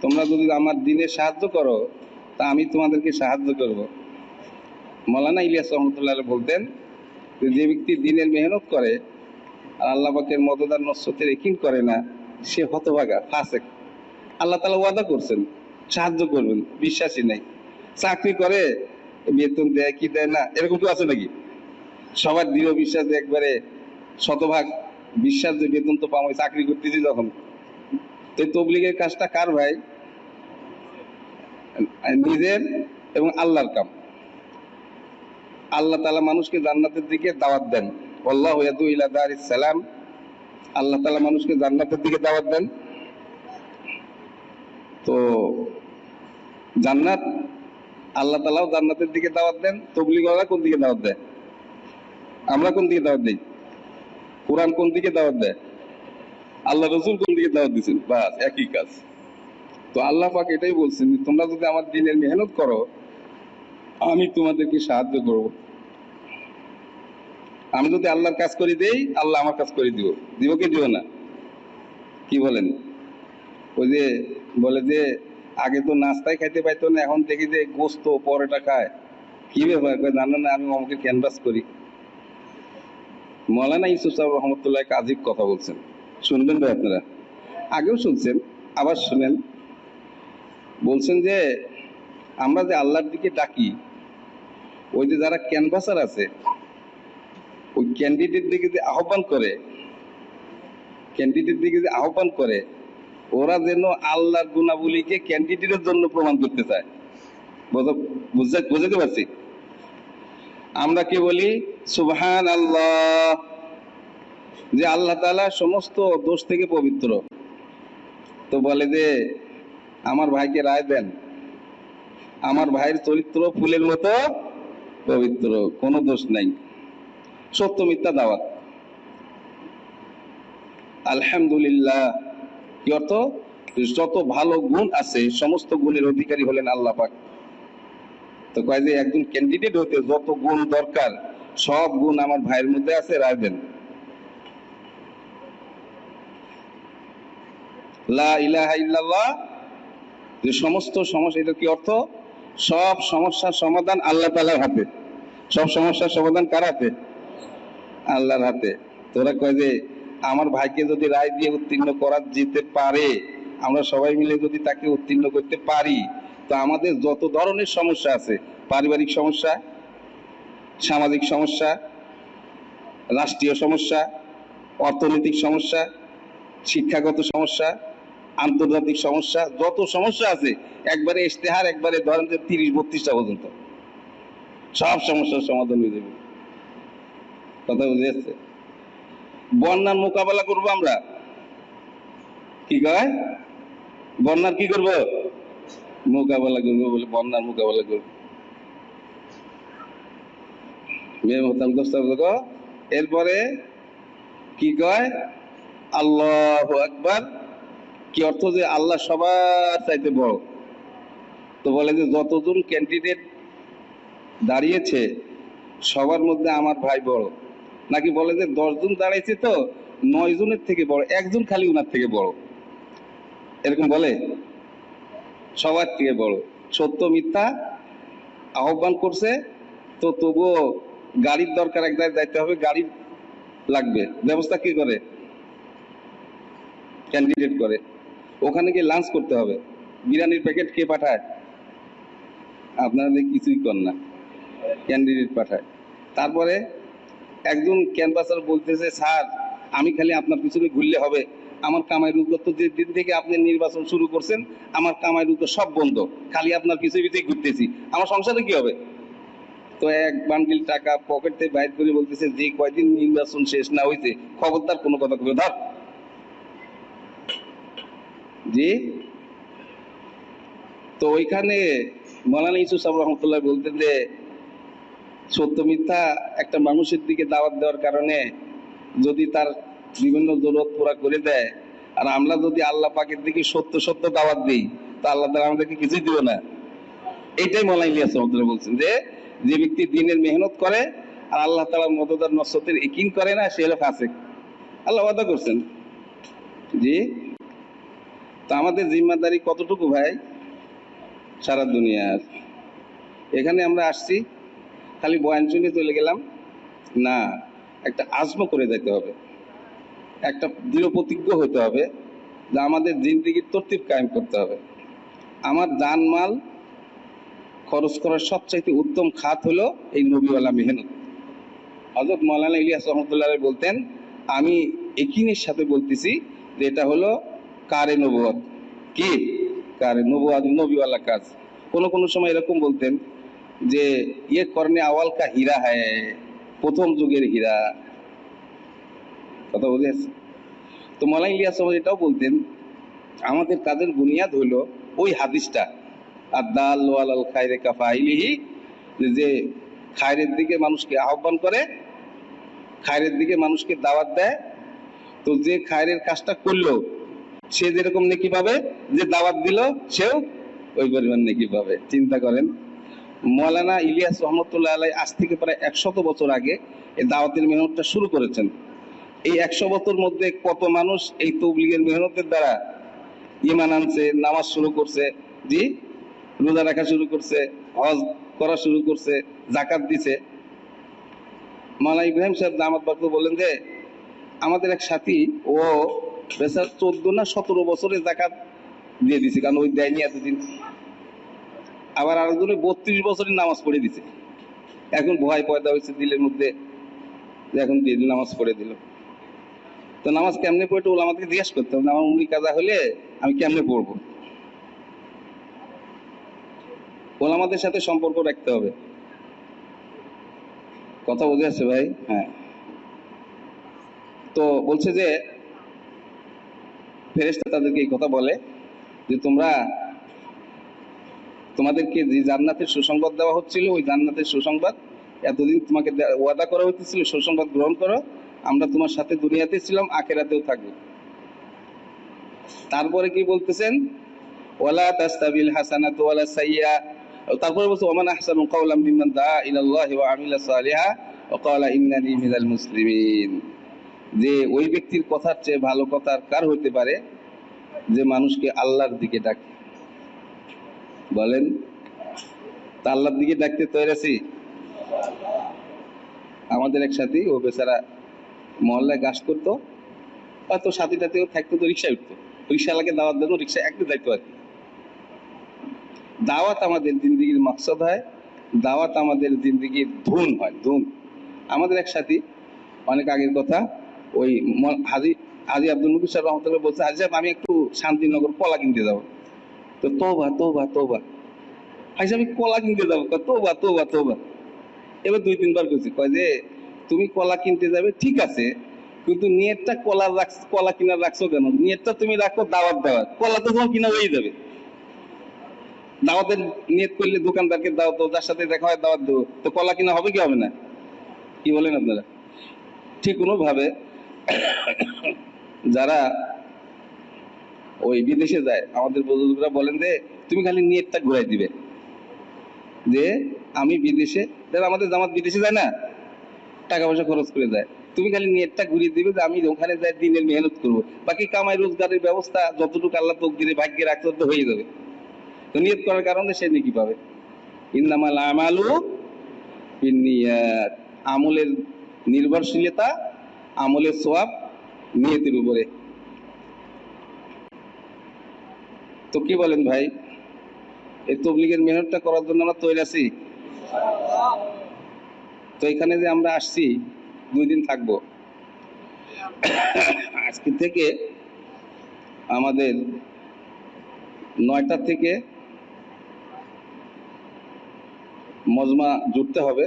তোমরা যদি আমার দ্বীনে সাহায্য করো তা আমি তোমাদেরকে সাহায্য করব। মৌলানা ইলিয়াস রহমতুল্লাহ বলতেন যে ব্যক্তি দ্বীনের মেহনত করে আর আল্লাহ পাকের মদদার নসরতের ইয়াকিন করে না, সে হতভাগা, ফাসেক। আল্লাহ তাআলা ওয়াদা করছেন সাহায্য করবেন, বিশ্বাসী নাই। চাকরি করে বেতন দেয় কি দেয় না এরকম কেউ আছে নাকি? সবার দৃঢ় বিশ্বাস যে একবারে শতভাগ বিশ্বাস যে বেতন তো পাবো, চাকরি করতেছি যখন। তো তবলিগের কাজটা কার ভাই? নিজের এবং আল্লাহর কাম। আল্লাহ তাআলা মানুষকে জান্নাতের দিকে দাওয়াত দেন, আল্লাহু ইয়াদউ ইলা দারিস সালাম, আল্লাহ তাআলা মানুষকে জান্নাতের দিকে দাওয়াত দেন। তো জান্নাত, আল্লাহ তাআলাও জান্নাতের দিকে দাওয়াত দেন, তবলিগওয়ালা কোন দিকে দাওয়াত দেয়? আমরা কোন দিকে দাওয়াত দেই? কোরআন কোন দিকে দাওয়াত দেয়? আল্লাহ রাসূল কোন দিকে দাওয়াত দিয়েছেন? বাস একই কাজ। তো আল্লাহ পাক এটাই বলছেন, তোমরা যদি আমার দ্বীনের মেহনত করো আমি তোমাদেরকে সাহায্য করব। আমি যদি আল্লাহর কাজ করে দেই আল্লাহ আমার কাজ করে দিব, দিব কি দিব না? কি বলেন? ওই যে বলে যে আগে তো নাস্তায় খাইতে পাইতো না, এখন দেখি যে গোস্ত পরোটা খায়, কি ব্যাপার? জানো না আমি আমাকে ক্যানভাস করি। মৌলানা ইউসুফ সাহেব রহমতুল্লাহ আজীব কথা বলছেন, শুনবেন ভাই আপনারা, আগেও শুনছেন আবার শুনেন। বলছেন যে আমরা যে আল্লাহর দিকে ডাকি, ওই যে যারা ক্যানভাসার আছে ওই ক্যান্ডিডেট দিকে যে আহ্বান করে, ক্যান্ডিডেট দিকে যে আহ্বান করে, ওরা যেন আল্লাহর গুণাবলীকে ক্যান্ডিডেটের জন্য প্রমাণ করতে চায়। বুঝতে পারছি? আমরা কি বলি? সুবহান আল্লাহ, যে আল্লাহ তাআলা সমস্ত দোষ থেকে পবিত্র। তো বলে যে আমার ভাইকে রায় দেন, আমার ভাইয়ের চরিত্র ফুলের মতো পবিত্র, কোনো দোষ নাই। সত্য মিথ্যা দাওয়াত। আলহামদুলিল্লাহ কি অর্থ? যত ভালো গুণ আছে সমস্ত গুণের অধিকারী হলেন আল্লাহ পাক। তো কয় যে একজন ক্যান্ডিডেট হতে যত গুণ দরকার সব গুণ আমার ভাইয়ের মধ্যে আছে, রায় দেন। লা ইলাহা ইল্লাল্লাহ, যে সমস্ত সমস্যা, এটা কি অর্থ? সব সমস্যার সমাধান আল্লাহ তাআলার হাতে। সব সমস্যার সমাধান কার হাতে? আল্লাহর হাতে। তোরা কয় যে আমার ভাইকে যদি রায় দিয়ে উত্তীর্ণ করা যেতে পারে, আমরা সবাই মিলে যদি তাকে উত্তীর্ণ করতে পারি, তো আমাদের যত ধরনের সমস্যা আছে, পারিবারিক সমস্যা, সামাজিক সমস্যা, রাষ্ট্রীয় সমস্যা, অর্থনৈতিক সমস্যা, শিক্ষাগত সমস্যা, আন্তর্জাতিক সমস্যা, যত সমস্যা আছে একবারে ইশতেহার, একবারে ধরেন যে 30-32টা পর্যন্ত সব সমস্যার সমাধান হয়ে যাবে। কথা বুঝে যাচ্ছে? বন্যার মোকাবেলা করবো আমরা, কি কয় বন্যার কি করব, মোকাবেলা করবো বলে বন্যার মোকাবেলা করবো। এরপরে কি কয় আল্লাহু আকবার, কি অর্থ, যে আল্লাহ সবার চাইতে বড়। তো বলে যে যতজন ক্যান্ডিডেট দাঁড়িয়েছে সবার মধ্যে আমার ভাই বড়, নাকি বলে যে 10 জন দাঁড়াইছে তো 9 জনের থেকে বড়, একজন খালি উনার থেকে বড়, এরকম বলে সবার থেকে বড়। সত্য মিথ্যা আহ্বান করছে, তো তবুও গাড়ির দরকার, এক জায়গায় যাইতে হবে, গাড়ি লাগবে, ব্যবস্থা কি করে, ক্যান্ডিডেট করে। ওখানে গিয়ে লাঞ্চ করতে হবে, বিরিয়ানির প্যাকেট কে পাঠায়, আপনারা কিছুই কর না, ক্যান্ডিডেট পাঠায়। তারপরে একজন ক্যানভাসার বলতেছে, স্যার আমি খালি আপনার পিছনে ঘুরলে হবে, আমার কামাই রুজগার তো যে দিন থেকে আপনি নির্বাচন শুরু করছেন আমার কামাই রুজগার সব বন্ধ, খালি আপনার পিছনে পিছিয়ে ঘুরতেছি, আমার সংসারে কি হবে। তো এক বান্ডিল টাকা পকেট থেকে বাইর করে বলতেছে, যে কয়দিন নির্বাচন শেষ না হইছে খবরদার কোনো কথা কবে ধর। জি। তো ওইখানে মৌলানা ইউসুফ সাহেব রহমতুল্লাহ বলতেন যে সত্য মিথ্যা একটা মানুষের দিকে দাওয়াত দেওয়ার কারণে যদি তার বিভিন্ন জরুরত পুরা করে দেয়, আর আমরা যদি আল্লাহ পাকের দিকে সত্য সত্য দাওয়াত দিই তা আল্লাহ তাআলা আমাদেরকে কিছুই দিবে না। এইটাই মৌলানা ইলিয়াস রহমতুল্লাহ বলছেন, যে যে ব্যক্তি দিনের মেহনত করে আর আল্লাহ তাআলার মদদ নসরতের ইয়াকিন করে না, সে হলো ফাসিক। আল্লাহ ওয়াদা করছেন। জি। তো আমাদের জিম্মাদারি কতটুকু ভাই সারা দুনিয়ার। এখানে আমরা আসছি খালি বয়ান শুনে চলে গেলাম না, একটা আজম করে যেতে হবে, একটা দৃঢ় প্রতিজ্ঞ হতে হবে যে আমাদের জিন্দেগির তরতিব কায়েম করতে হবে। আমার জানমাল খরচ করার সবচাইতে উত্তম খাত হলো এই নবীওয়ালা মেহনত। হযরত মাওলানা ইলিয়াস রহমতুল্লাহ বলতেন, আমি একিনের সাথে বলতেছি যে এটা হলো কারে নবুয়ত। কি কারে নবুয়ত, নবীওয়ালা কাজ। কোন সময় এরকম বলতেন যে ইয়ে করনে আওয়াল কা হীরা হ্যায়, প্রথম যুগের হীরা। কথা বুঝে আসছে? তো মাওলানা ইলিয়াস এটাও বলতেন, আমাদের কাজের বুনিয়াদ হলো ওই হাদিসটা, আদ-দাল্লু আলাল খায়রি কাফাইলিহি, যে খায়রের দিকে মানুষকে আহ্বান করে, খায়রের দিকে মানুষকে দাওয়াত দেয়, তো যে খায়রের কাজটা করলো সে যেরকম নেকি পাবে, যে দাওয়াত দিল সেও ওই পরিমাণ নেকি পাবে। চিন্তা করেন, মাওলানা ইলিয়াস রহমতুল্লাহ আলাইহি আজ থেকে প্রায় 100 বছর আগে এই দাওয়াতের মেহনতটা শুরু করেছেন। এই 100 বছর মধ্যে কত মানুষ এই তাবলীগের মেহনতের দ্বারা ঈমান আনছে, নামাজ শুরু করছে, জি, রোজা রাখা শুরু করছে, হজ করা শুরু করছে, যাকাত দিছে। মাওলানা ইব্রাহিম সাহেব দামাত বরকত বলেন যে আমাদের এক সাথী, ও বেচার 14 না 17 বছরে যাকাত দিয়ে দিছে, কারণ ওই দেয়নি এতদিন। আবার আরেকজনে 32 বছরের নামাজ পড়ে দিছে, এখন ভয় পয়দা হয়েছে দিলের মধ্যে যে এখন দিয়ে নামাজ পড়ে দিল। তো নামাজ কেমনে পড়ে ওলা আমাদেরকে জিজ্ঞেস করতে হবে, আমার উমরি কাজা হলে আমি কেমনে পড়বো। ওলামাদের সাথে সম্পর্ক রাখতে হবে। কথা বুঝে আসছে ভাই? হ্যাঁ। তো বলছে যে ফেরেশতা তাদেরকে এই কথা বলে যে তোমাদেরকে যে জান্নাতের সুসংবাদ দেওয়া হচ্ছিল, ওই জান্নাতের সুসংবাদ এতদিন তোমাকে ওয়াদা করা হইতেছিল, সুসংবাদ গ্রহণ করো, আমরা তোমার সাথে দুনিয়াতে ছিলাম, আখিরাতেও থাকবো। তারপরে কি বলতেছেন, ওয়ালা তাস্তাবিল হাসানাতু ওয়ালা সাইয়্যা, তারপরে বলছে ওমান আহসানু কাওলাম মিম্মান দাআ ইলাল্লাহি ওয়া আমিলা সালিহা ওয়া ক্বালা ইন্নানি মিনাল মুসলিমিন। যে ওই ব্যক্তির কথার চেয়ে ভালো কথা কার হইতে পারে যে মানুষকে আল্লাহর দিকে ডাকে। বলেন, তা আল্লাহর দিকে ডাকতে তৈরি আছি। আমাদের এক সাথী, ও বেচারা মহল্লায় গাছ করতো, হয়তো সাথীটাতেও থাকতো, তো রিক্সায় উঠতো, রিক্সাওয়ালাকে দাওয়াত দেন, রিক্সায় একটু যাইতো আর কি। দাওয়াত আমাদের জিন্দগির মাকসাদ হয়, দাওয়াত আমাদের জিন্দগির ধুন হয়, ধুন। আমাদের এক সাথী, অনেক আগের কথা, ওই হাজি আজি আব্দুল মুকির সাহেব রহমতুল্লাহ বলছে, আজি সাহেব আমি একটু শান্তিনগর কলা কিনতে যাবো। তো তোবা তোবা তোবা, আজি আমি কলা কিনতে যাবো, তোবা তোবা তোবা। এবার 2-3 বার কইছি, কয় যে তুমি কলা কিনতে যাবে ঠিক আছে, কিন্তু নিয়তটা কলা কিনা রাখছো কেন? নিয়তটা তুমি রাখো দাওয়াত দেওয়ার, কলা তো তোমার কিনা হয়ে যাবে। দাওয়াতের নিয়ত করলে দোকানদারকে দাও, তো যার সাথে দেখা হয় দাওয়াত দেবো, তো কলা কিনা হবে কি হবে না? কি বলেন আপনারা? ঠিক কোনো ভাবে যারা ওই বিদেশে যায়, আমাদের বুজুর্গরা বলেন যে তুমি খালি নিয়তটা ঘুরাই দিবে যে আমি বিদেশে, যারা আমাদের জামাত বিদেশে যায় না, টাকা পয়সা খরচ করে যায়, তুমি খালি নিয়তটা ঘুরিয়ে দিবে যে আমি ওখানে যাই দিনের মেহনত করবো, বাকি কামাই রোজগারের ব্যবস্থা যতটুকু আল্লাহ তকদিরে ভাগ্যে রাখতে তো হয়ে যাবে। তো নিয়ত করার কারণে সে নেকি পাবে। ইন্নামাল আমালু বিন্নিয়াত, আমলের নির্ভরশীলতা, আমলের সওয়াব নিয়তের উপরে। তো কি বলেন ভাই, এই তবলিগের মেহনতটা করার জন্য আমরা তৈরি আছি? তো এখানে যে আমরা আসছি 2 দিন থাকবো, আজকে থেকে আমাদের 9টা থেকে মজমা জুটতে হবে,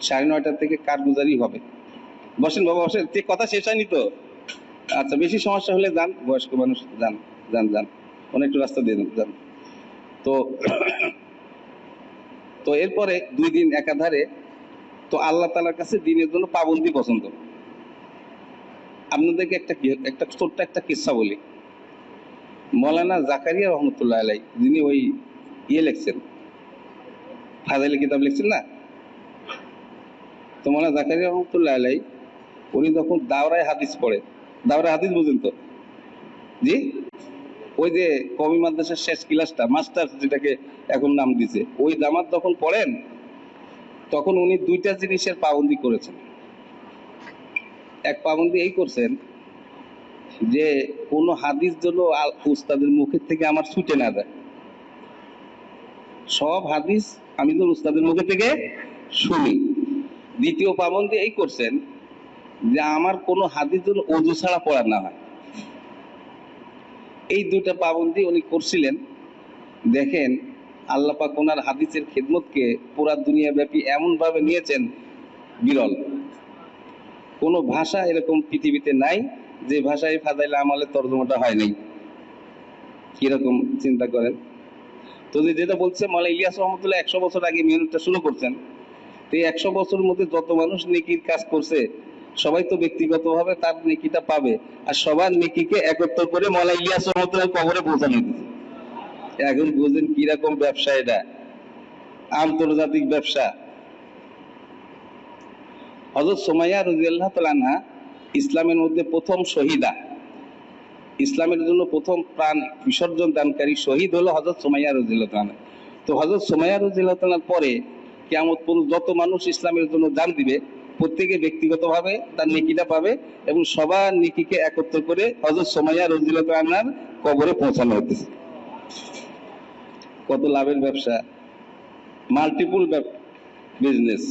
9:30 থেকে কারগুজারি হবে। বসেন বাবা বসেন, কথা শেষ হয়নি তো? আচ্ছা, বেশি সমস্যা হলে যান, বয়স্ক মানুষ যান যান যান, অনেক একটু রাস্তা দিয়ে যান। তো তো এরপরে 2 দিন একাধারে, তো আল্লাহ তাআলার কাছে দিনের জন্য পাবন্দি পছন্দ। আপনাদেরকে একটা ছোট্ট একটা কিস্সা বলি। মৌলানা জাকারিয়া রহমতুল্লাহ আলাই, যিনি ওই লিখছেন, ফাজাইলের কিতাব লিখছেন না, তো মৌলানা জাকারিয়া রহমতুল্লাহ আলাই উনি যখন দাওরায় হাদিস পড়ে, দাওরায় হাদিস বুঝেন তো? জি, ওই যে কওমি মাদ্রাসার শেষ ক্লাসটা, মাস্টার যেটাকে এখন নাম দিছে, ওই জামাত যখন পড়েন তখন উনি 2টা জিনিসের পাবন্দি করেছেন। এক পাবন্দি এই করছেন যে কোনো হাদিস যেন উস্তাদের মুখের থেকে আমার ছুটে না যায়, সব হাদিস আমি তো উস্তাদের মুখে থেকে শুনি। দ্বিতীয় পাবন্দি এই করছেন যে আমার কোনো হাদিস যেন ওযু ছাড়া পড়া না হয়। এই 2টা পাবন্দি উনি করছিলেন। দেখেন আল্লাহ পাক ওনার হাদিসের খিদমতকে পুরা দুনিয়া ব্যাপী এমন ভাবে নিয়েছেন, বিরল কোনো ভাষা এরকম পৃথিবীতে নাই যে ভাষায় ফাজাইলে আমলের তর্জমাটা হয় নাই। কিরকম চিন্তা করেন তো? যেটা বলছে মাওলানা ইলিয়াস রহমতুল্লাহ 100 বছর আগে মেহনতটা শুরু করছেন, তো এই 100 বছরের মধ্যে যত মানুষ নেকির কাজ করছে সবাই তো ব্যক্তিগতভাবে তার নেকিটা পাবে, আর সবার নেকিকে একত্র করে মাওলানা ইলিয়াস রহমতুল্লাহ কবরে পৌঁছানো দিচ্ছে। এখন বুঝেন কিরকম ব্যবসা এটা, আন্তর্জাতিক ব্যবসা। হযরত সুমাইয়া রাদিয়াল্লাহু তাআলা আনহা ইসলামের মধ্যে প্রথম শহীদা, ইসলামের জন্য প্রথম প্রাণ বিসর্জন দানকারী শহীদ হলো হযরত সুমাইয়া রাদিয়াল্লাহু তাআলা। তো হযরত সুমাইয়া রাদিয়াল্লাহু তাআলার পরে কিয়ামত পর্যন্ত যত মানুষ ইসলামের জন্য দান দিবে প্রত্যেকে ব্যক্তিগতভাবে তার নেকিটা পাবে, এবং সবার নেকিকে একত্র করে হযরত সুমাইয়া রাদিয়াল্লাহু তাআলার কবরে পৌঁছানো হতেছে। কত লাভের ব্যবসা, মাল্টিপল বিজনেস।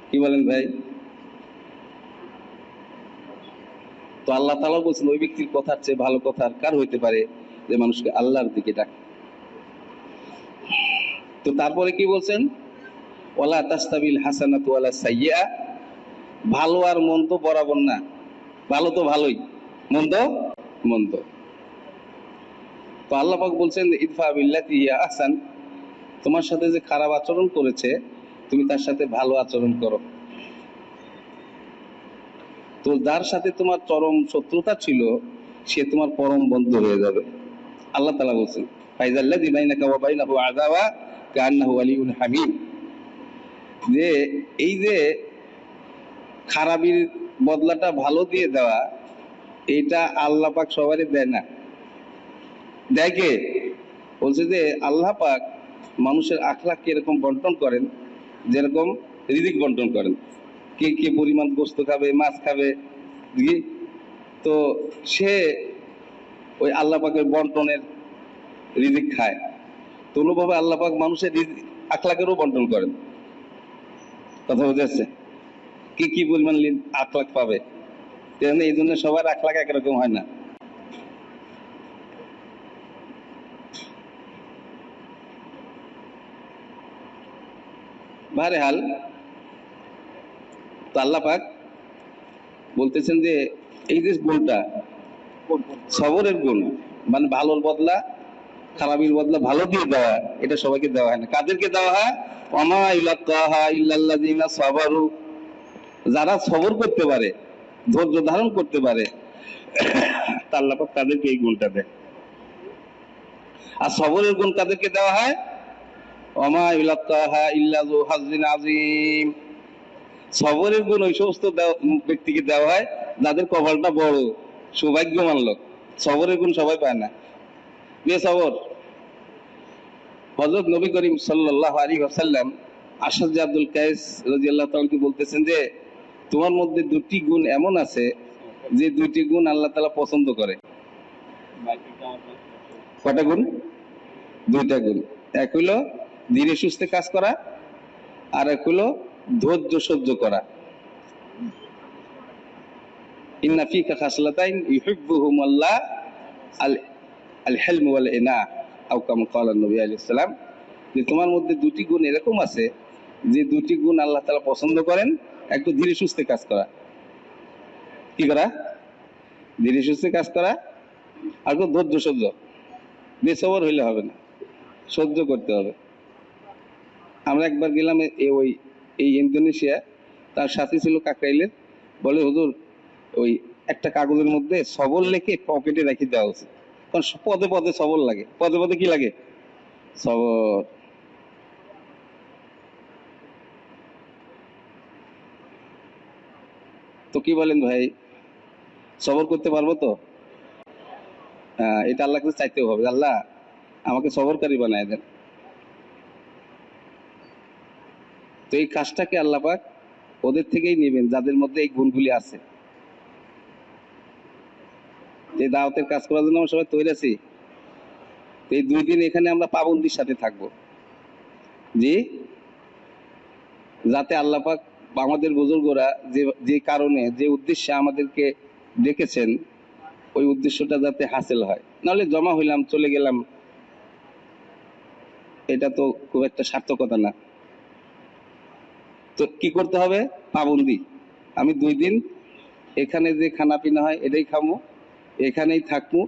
কি বলেন ভাই? তো আল্লাহ তাআলা বলছেন ওই ব্যক্তির কথার চেয়ে ভালো কথা আর কার হইতে পারে যে মানুষকে আল্লাহর দিকে ডাকে। তো তারপরে কি বলছেন? ওয়ালা তাস্তাবিল হাসানাতু ওয়ালা সাইয়্যা, ভালো আর মন্দ বরাবর না, ভালো তো ভালোই, মন্দ মন্দ। তো আল্লাহ পাক বলছেন ইদফা বিল্লাতি হিয়া আহসান, তোমার সাথে যে খারাপ আচরণ করেছে তুমি তার সাথে ভালো আচরণ করো। তো যার সাথে তোমার চরম শত্রুতা ছিল সে তোমার পরম বন্ধু হয়ে যাবে। আল্লাহ তাআলা বলছেন ফাইজাল্লাযী বাইনাকা ওয়া বাইনাহু আদাওয়া কান্নাহু ওয়ালিয়্যুন হামীম, যে এই যে খারাপির বদলাটা ভালো দিয়ে দেওয়া, এটা আল্লাহ পাক সবারই দেয় না। দেয় কে? বলছে যে আল্লাহ পাক মানুষের আখলাককে এরকম বন্টন করেন যেরকম রিজিক বন্টন করেন। কে কে পরিমাণ গোস্ত খাবে, মাছ খাবে, তো সে ওই আল্লাহ পাকের বন্টনের রিজিক খায়। তো অনুভাবে আল্লাহ পাক মানুষের আখলাকেরও বন্টন করেন। কথা বোঝা যাচ্ছে? কি কি পরিমাণ আখলাক পাবে এই জন্য সবার আখলাক একরকম হয় না। বাহরেহাল, তো আল্লাহ পাক বলতেছেন যে এই যে গুণটা সবরের গুণ, মানে ভালোর বদলা খারাপের বদলা ভালো দিয়ে দেওয়া, এটা সবাইকে দেওয়া হয় না। কাদেরকে দেওয়া হয়? ওমা ইলাক্কাহা ইল্লাল্লাযিনা সাবারু, যারা সবর করতে পারে, ধৈর্য ধারণ করতে পারে, আল্লাহ পাক তাদেরকে এই গুণটা দেয়। আর সবরের গুণ কাদেরকে দেওয়া হয়? ওমা ইলাক্কাহা ইল্লা যু হাজ্জিন আযীম, সবরের গুণ ওই সমস্ত ব্যক্তিকে দেওয়া হয় যাদের কপালটা বড়, সৌভাগ্যমান লোক। সবরের গুণ সবাই পায় না। বেসবর হযরত নবী করিম সাল্লাল্লাহু আলাইহি ওয়াসাল্লাম আশাদ আব্দুল কায়েস রাদিয়াল্লাহু তাআলাকে বলতেছেন যে তোমার মধ্যে দুটি গুণ এমন আছে যে দুটি গুণ আল্লাহ তাআলা পছন্দ করে। কয়টা গুণ? দুইটা গুণ। এক হলো ধীরে সুস্থে কাজ করা, আর এক হলো ধৈর্য সহ্য করা। ইন্না ফিকা খাসলাতাইন ইউহিব্বুহুমুল্লাহ আল হিলম ওয়াল ইনা, আও কামা ক্বালা নবী আলাইহিস সালাম, যে তোমার মধ্যে দুটি গুণ এরকম আছে যে দুটি গুণ আল্লাহ তাআলা পছন্দ করেন। একটু ধীরে সুস্থে কাজ করা, কি করা? ধীরে সুস্থে কাজ করা, আর একটু ধৈর্য সহ্য। বেসবর হইলে হবে না, সহ্য করতে হবে। আমরা একবার গেলাম এই ইন্দোনেশিয়া, তার সাথে ছিল কাকরাইলের। বলে হুজুর ওই একটা কাগজের মধ্যে সবল লিখে পকেটে রেখে দেওয়া উচিত, কারণ পদে পদে সবল লাগে। পদে পদে কি লাগে? সবর। তো কি বলেন ভাই, সবর করতে পারবো তো? এটা আল্লাহকে চাইতেও হবে, আল্লাহ আমাকে সবরকারী বানায় দেন। তো এই কাজটাকে আল্লাহ পাক ওদের থেকেই নেবেন যাদের মধ্যে এই গুণগুলি আছে। এই দাওয়াতের কাজ করার জন্য আমরা সবাই তৈরি আছি। এই 2 দিন এখানে আমরা পাবন্দির সাথে থাকবো, জি, যাতে আল্লাহ পাক আমাদের বুজুর্গরা যে কারণে যে উদ্দেশ্যে আমাদেরকে ডেকেছেন ওই উদ্দেশ্যটা যাতে হাসিল হয়। নাহলে জমা হইলাম চলে গেলাম, এটা তো খুব একটা সার্থকতা না। তো কি করতে হবে? পাবন্দি। আমি 2 দিন এখানে যে খানা পিনা হয় এটাই খাবো, এখানেই থাকবো।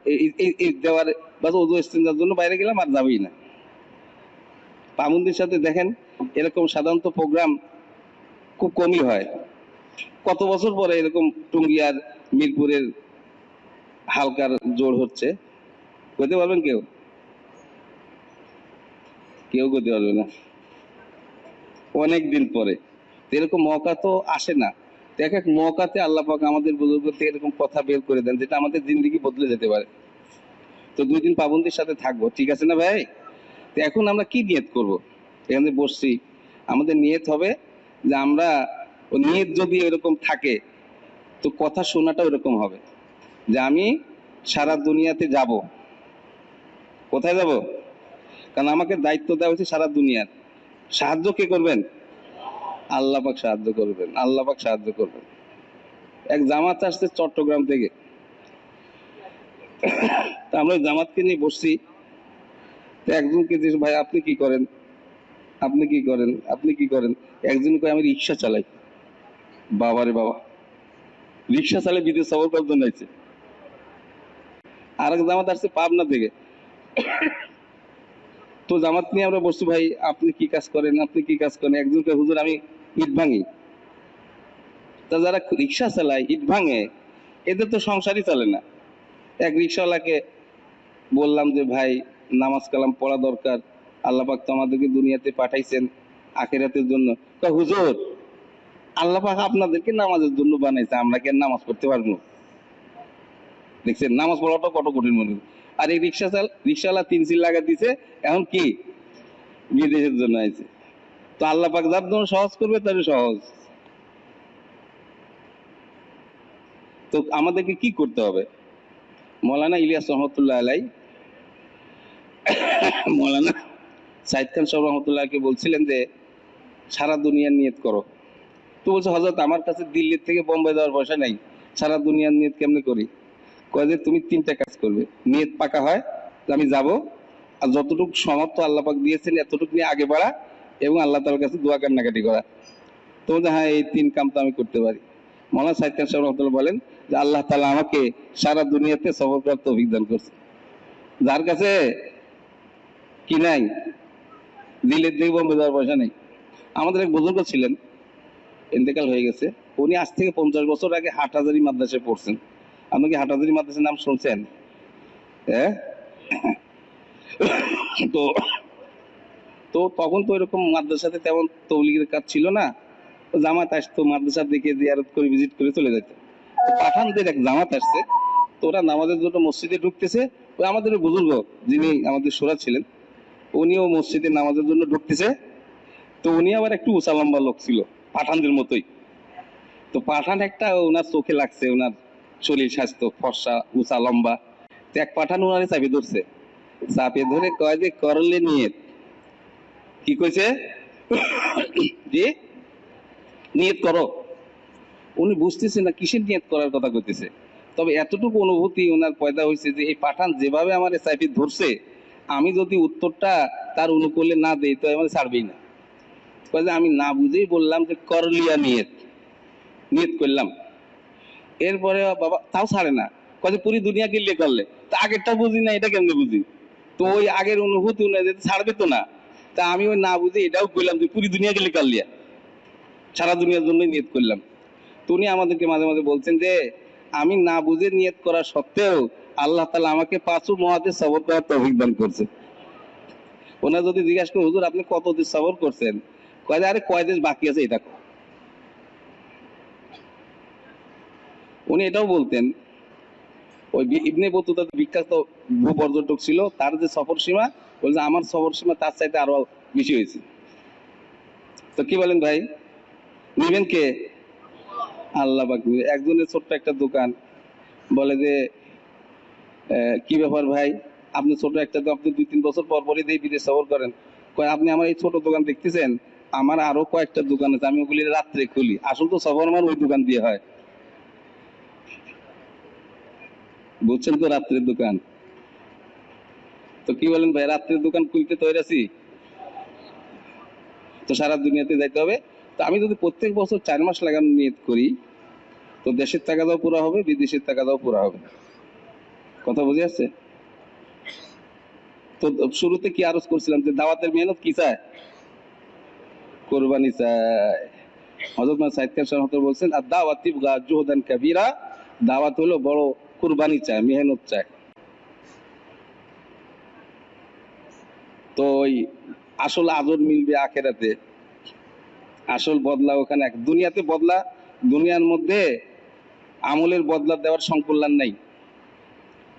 এই দেওয়ার বাস ওযু ইস্তেঞ্জার জন্য বাইরে গেলাম, আর যাবই না। পাবন্দির সাথে দেখেন এরকম সাধারণত প্রোগ্রাম খুব কমই হয়। কত বছর পরে এরকম টুঙ্গি আর মিরপুরের হালকার জোর হচ্ছে, বলতে পারবেন? কেউ কেউ করতে পারবে না, অনেক দিন পরে। এরকম মৌকা তো আসে না। এক এক মৌকাতে আল্লাহ পাক আমাদের বুজুর্গ থেকে এরকম কথা বের করে দেন যেটা আমাদের জিন্দগি বদলে যেতে পারে। তো 2 দিন পাবন্দির সাথে থাকবো, ঠিক আছে না ভাই? তো এখন আমরা কি নিয়ত করব? এখানে বসছি, আমাদের নিয়ত হবে যে আমরা, নিয়ত যদি এরকম থাকে তো কথা শোনাটা এরকম হবে যে আমি সারা দুনিয়াতে যাব। কোথায় যাব? কারণ আমাকে দায়িত্ব দেওয়া হয়েছে সারা দুনিয়ার। সাহায্য কে করবেন? আল্লাহ পাক সাহায্য করবেন, আল্লাহ পাক সাহায্য করবেন। এক জামাত আসছে চট্টগ্রাম থেকে, তা আমরা জামাতকে নিয়ে বসছি। একজনকে জিজ্ঞেস, ভাই আপনি কি করেন? আপনি কি করেন? আপনি কি করেন? একজন কয় আমি রিক্সা চালাই। বাবারে বাবা, রিক্সা চালাই বিদেশ সফর করার জন্য আইছে। আর এক জামাত আসছে পাবনা থেকে। তো জামাত নিয়ে আমরা বসছি, ভাই আপনি কি কাজ করেন? আপনি কি কাজ করেন? একজন কয় হুজুর আমি ইট ভাঙি। তা যারা রিক্সা চালায়, ইট ভাঙে, এদের তো সংসারই চলে না। এক রিক্সাওয়ালাকে বললাম যে ভাই নামাজ কালাম পড়া দরকার, আল্লাহ পাক তো আমাদেরকে দুনিয়াতে পাঠাইছেন আখিরাতের জন্য। কয় হুজুর আল্লাহ পাক আপনাদেরকে নামাজের জন্য বানাইছে, আমরা কি নামাজ পড়তে পারবো? দেখছেন নামাজ পড়াটা কত কঠিন মনে হয়। আর এই রিক্সাওয়ালা 3 সিল লাগা দিছে, এখন কি বিদেশের জন্য আইছে। তো আল্লাহ পাক যার জন্য সহজ করবে তার সহজ। তো আমাদেরকে কি করতে হবে? মৌলানা ইলিয়াস রহমতুল্লাহ আলাই, মৌলানা সাইদ খান সাহেব রহমতুল্লাহকে বলছিলেন যে সারা দুনিয়ার নিয়ত করো। তো বলছে হযরত আমার কাছে দিল্লির থেকে বোম্বে যাওয়ার পয়সা নাই, সারা দুনিয়ার নিয়ত কেমনে করি? কয় যে তুমি তিনটা কাজ করবে, নিয়ত পাকা হয় যে আমি যাব, আর যতটুকু সমর্থ আল্লাহ পাক দিয়েছেন এতটুকু নিয়ে আগে বাড়া, এবং আল্লাহ তাআলার কাছে দোয়া কান্নাকাটি করা। তো হ্যাঁ, এই তিন কাম তো আমি করতে পারি। মৌলানা সাইদ খান সাহেব রহমাতুল্লাহ বলেন যে আল্লাহ তাআলা আমাকে সারা দুনিয়াতে সফর করার তৌফিক দান করছে। যার কাছে কি নাই, দিলের দিকে বোম্বে যাওয়ার পয়সা নেই। আমাদের এক বুজুর্গ ছিলেন, ইন্তেকাল হয়ে গেছে। উনি আজ থেকে 50 বছর আগে হাটহাজারী মাদ্রাসায় পড়ছেন। আপনি কি হাটহাজারী মাদ্রাসার নাম শুনছেন? হ্যাঁ। তো তো তখন তো এরকম মাদ্রাসাতে তেমন তৌলিগের কাজ ছিল না। জামাত আসতো, মাদ্রাসা দেখে জিয়ারত করে ভিজিট করে চলে যেত। পাঠানদের এক জামাত আসছে, তো ওরা নামাজের জন্য মসজিদে ঢুকতেছে। ওই আমাদের বুজুর্গ যিনি আমাদের সুরা ছিলেন, উনিও মসজিদে নামাজের জন্য ঢুকতেছে। তো উনি আবার একটু উঁচা লম্বা লোক ছিল, পাঠানদের মতোই। তো পাঠান একটা ওনার চোখে লাগছে, ওনার শরীর স্বাস্থ্য ফর্সা, উঁচা লম্বা। তো এক পাঠান ওনারে চাপে ধরছে, চাপে ধরে কয় যে করলে নিয়ত। কি কইছে? যে নিয়ত করো। উনি বুঝতেছে না কিসের নিয়ত করার কথা কইতেছে, তবে এতটুকু অনুভূতি ওনার পয়দা হয়েছে যে এই পাঠান যেভাবে আমার চাপে ধরছে, আমি যদি উত্তরটা তার অনুকূলে না দেই তো আমার ছাড়বেই না। কয় যে আমি না বুঝেই বললাম যে করলিয়া নিয়ত, নিয়ত করলাম। এরপরে বাবা তাও ছাড়ে না, কয় যে পুরি দুনিয়া কিনলে করলে। তা আগেরটা বুঝি না, এটা কেমনে বুঝি? তো ওই আগের অনুভূতি ছাড়বে তো না। তা আমি ওই না বুঝে এটাও করলাম যে পুরি দুনিয়া গেলে কালিয়া, সারা দুনিয়ার জন্য নিয়ত করলাম। তো উনি আমাদেরকে মাঝে মাঝে বলছেন যে আমি না বুঝে নিয়ত করা সত্ত্বেও আল্লাহ তাআলা আমাকে 5 মহাদেশ সবর করার তৌফিক দান করছে। ওনা যদি জিজ্ঞাসা করে হুজুর আপনি কত দেশ সবর করছেন, কয় যে আরে কয় দেশ বাকি আছে এটা। উনি এটাও বলতেন, ওই ইবনে বতুতা বিখ্যাত ভূ পর্যটক ছিল, তার যে সফর সীমা, বলছে আমার সফর সীমা তার চাইতে আরো বেশি হয়েছে। তো কি বলেন ভাই, নিবেন কে? আল্লাহ পাক। একজনের ছোট্ট একটা দোকান, বলে যে কি ব্যাপার ভাই, আপনি ছোট একটা তো আপনি 2-3 বছর পর পরই দিয়ে বিদেশ সফর করেন। কয় আপনি আমার এই ছোট দোকান দেখতেছেন, আমার আরো কয়েকটা দোকান আছে, আমি ওগুলি রাত্রে খুলি। আসল তো সফর আমার ওই দোকান দিয়ে হয়, বুঝছেন তো, রাত্রের দোকান। তো কি বলেন ভাই, রাত্রের দোকান খুলতে তৈরি আছি, তো সারা দুনিয়াতে যাইতে হবে। তো আমি যদি প্রত্যেক বছর 4 মাস লাগানো নিয়ত করি, তো দেশের টাকাটাও পুরা হবে, বিদেশের টাকাটাও পুরা হবে। কথা বুঝে আসছে? তো শুরুতে কি আরজ করছিলাম যে দাওয়াতের মেহনত কি চায়? কোরবানি চায়। হযরত সাইদ খান সাহেব বলছেন আর দাওয়াত তিবগা জুহদান কাবীরা, দাওয়াত হলো বড় কুরবানি চায়, মেহনত চায়। তো ওই আসল আদর মিলবে আখেরাতে, আসল বদলা ওখানে। দুনিয়াতে বদলা, দুনিয়ার মধ্যে আমলের বদলা দেওয়ার সংকল্যাণ নাই।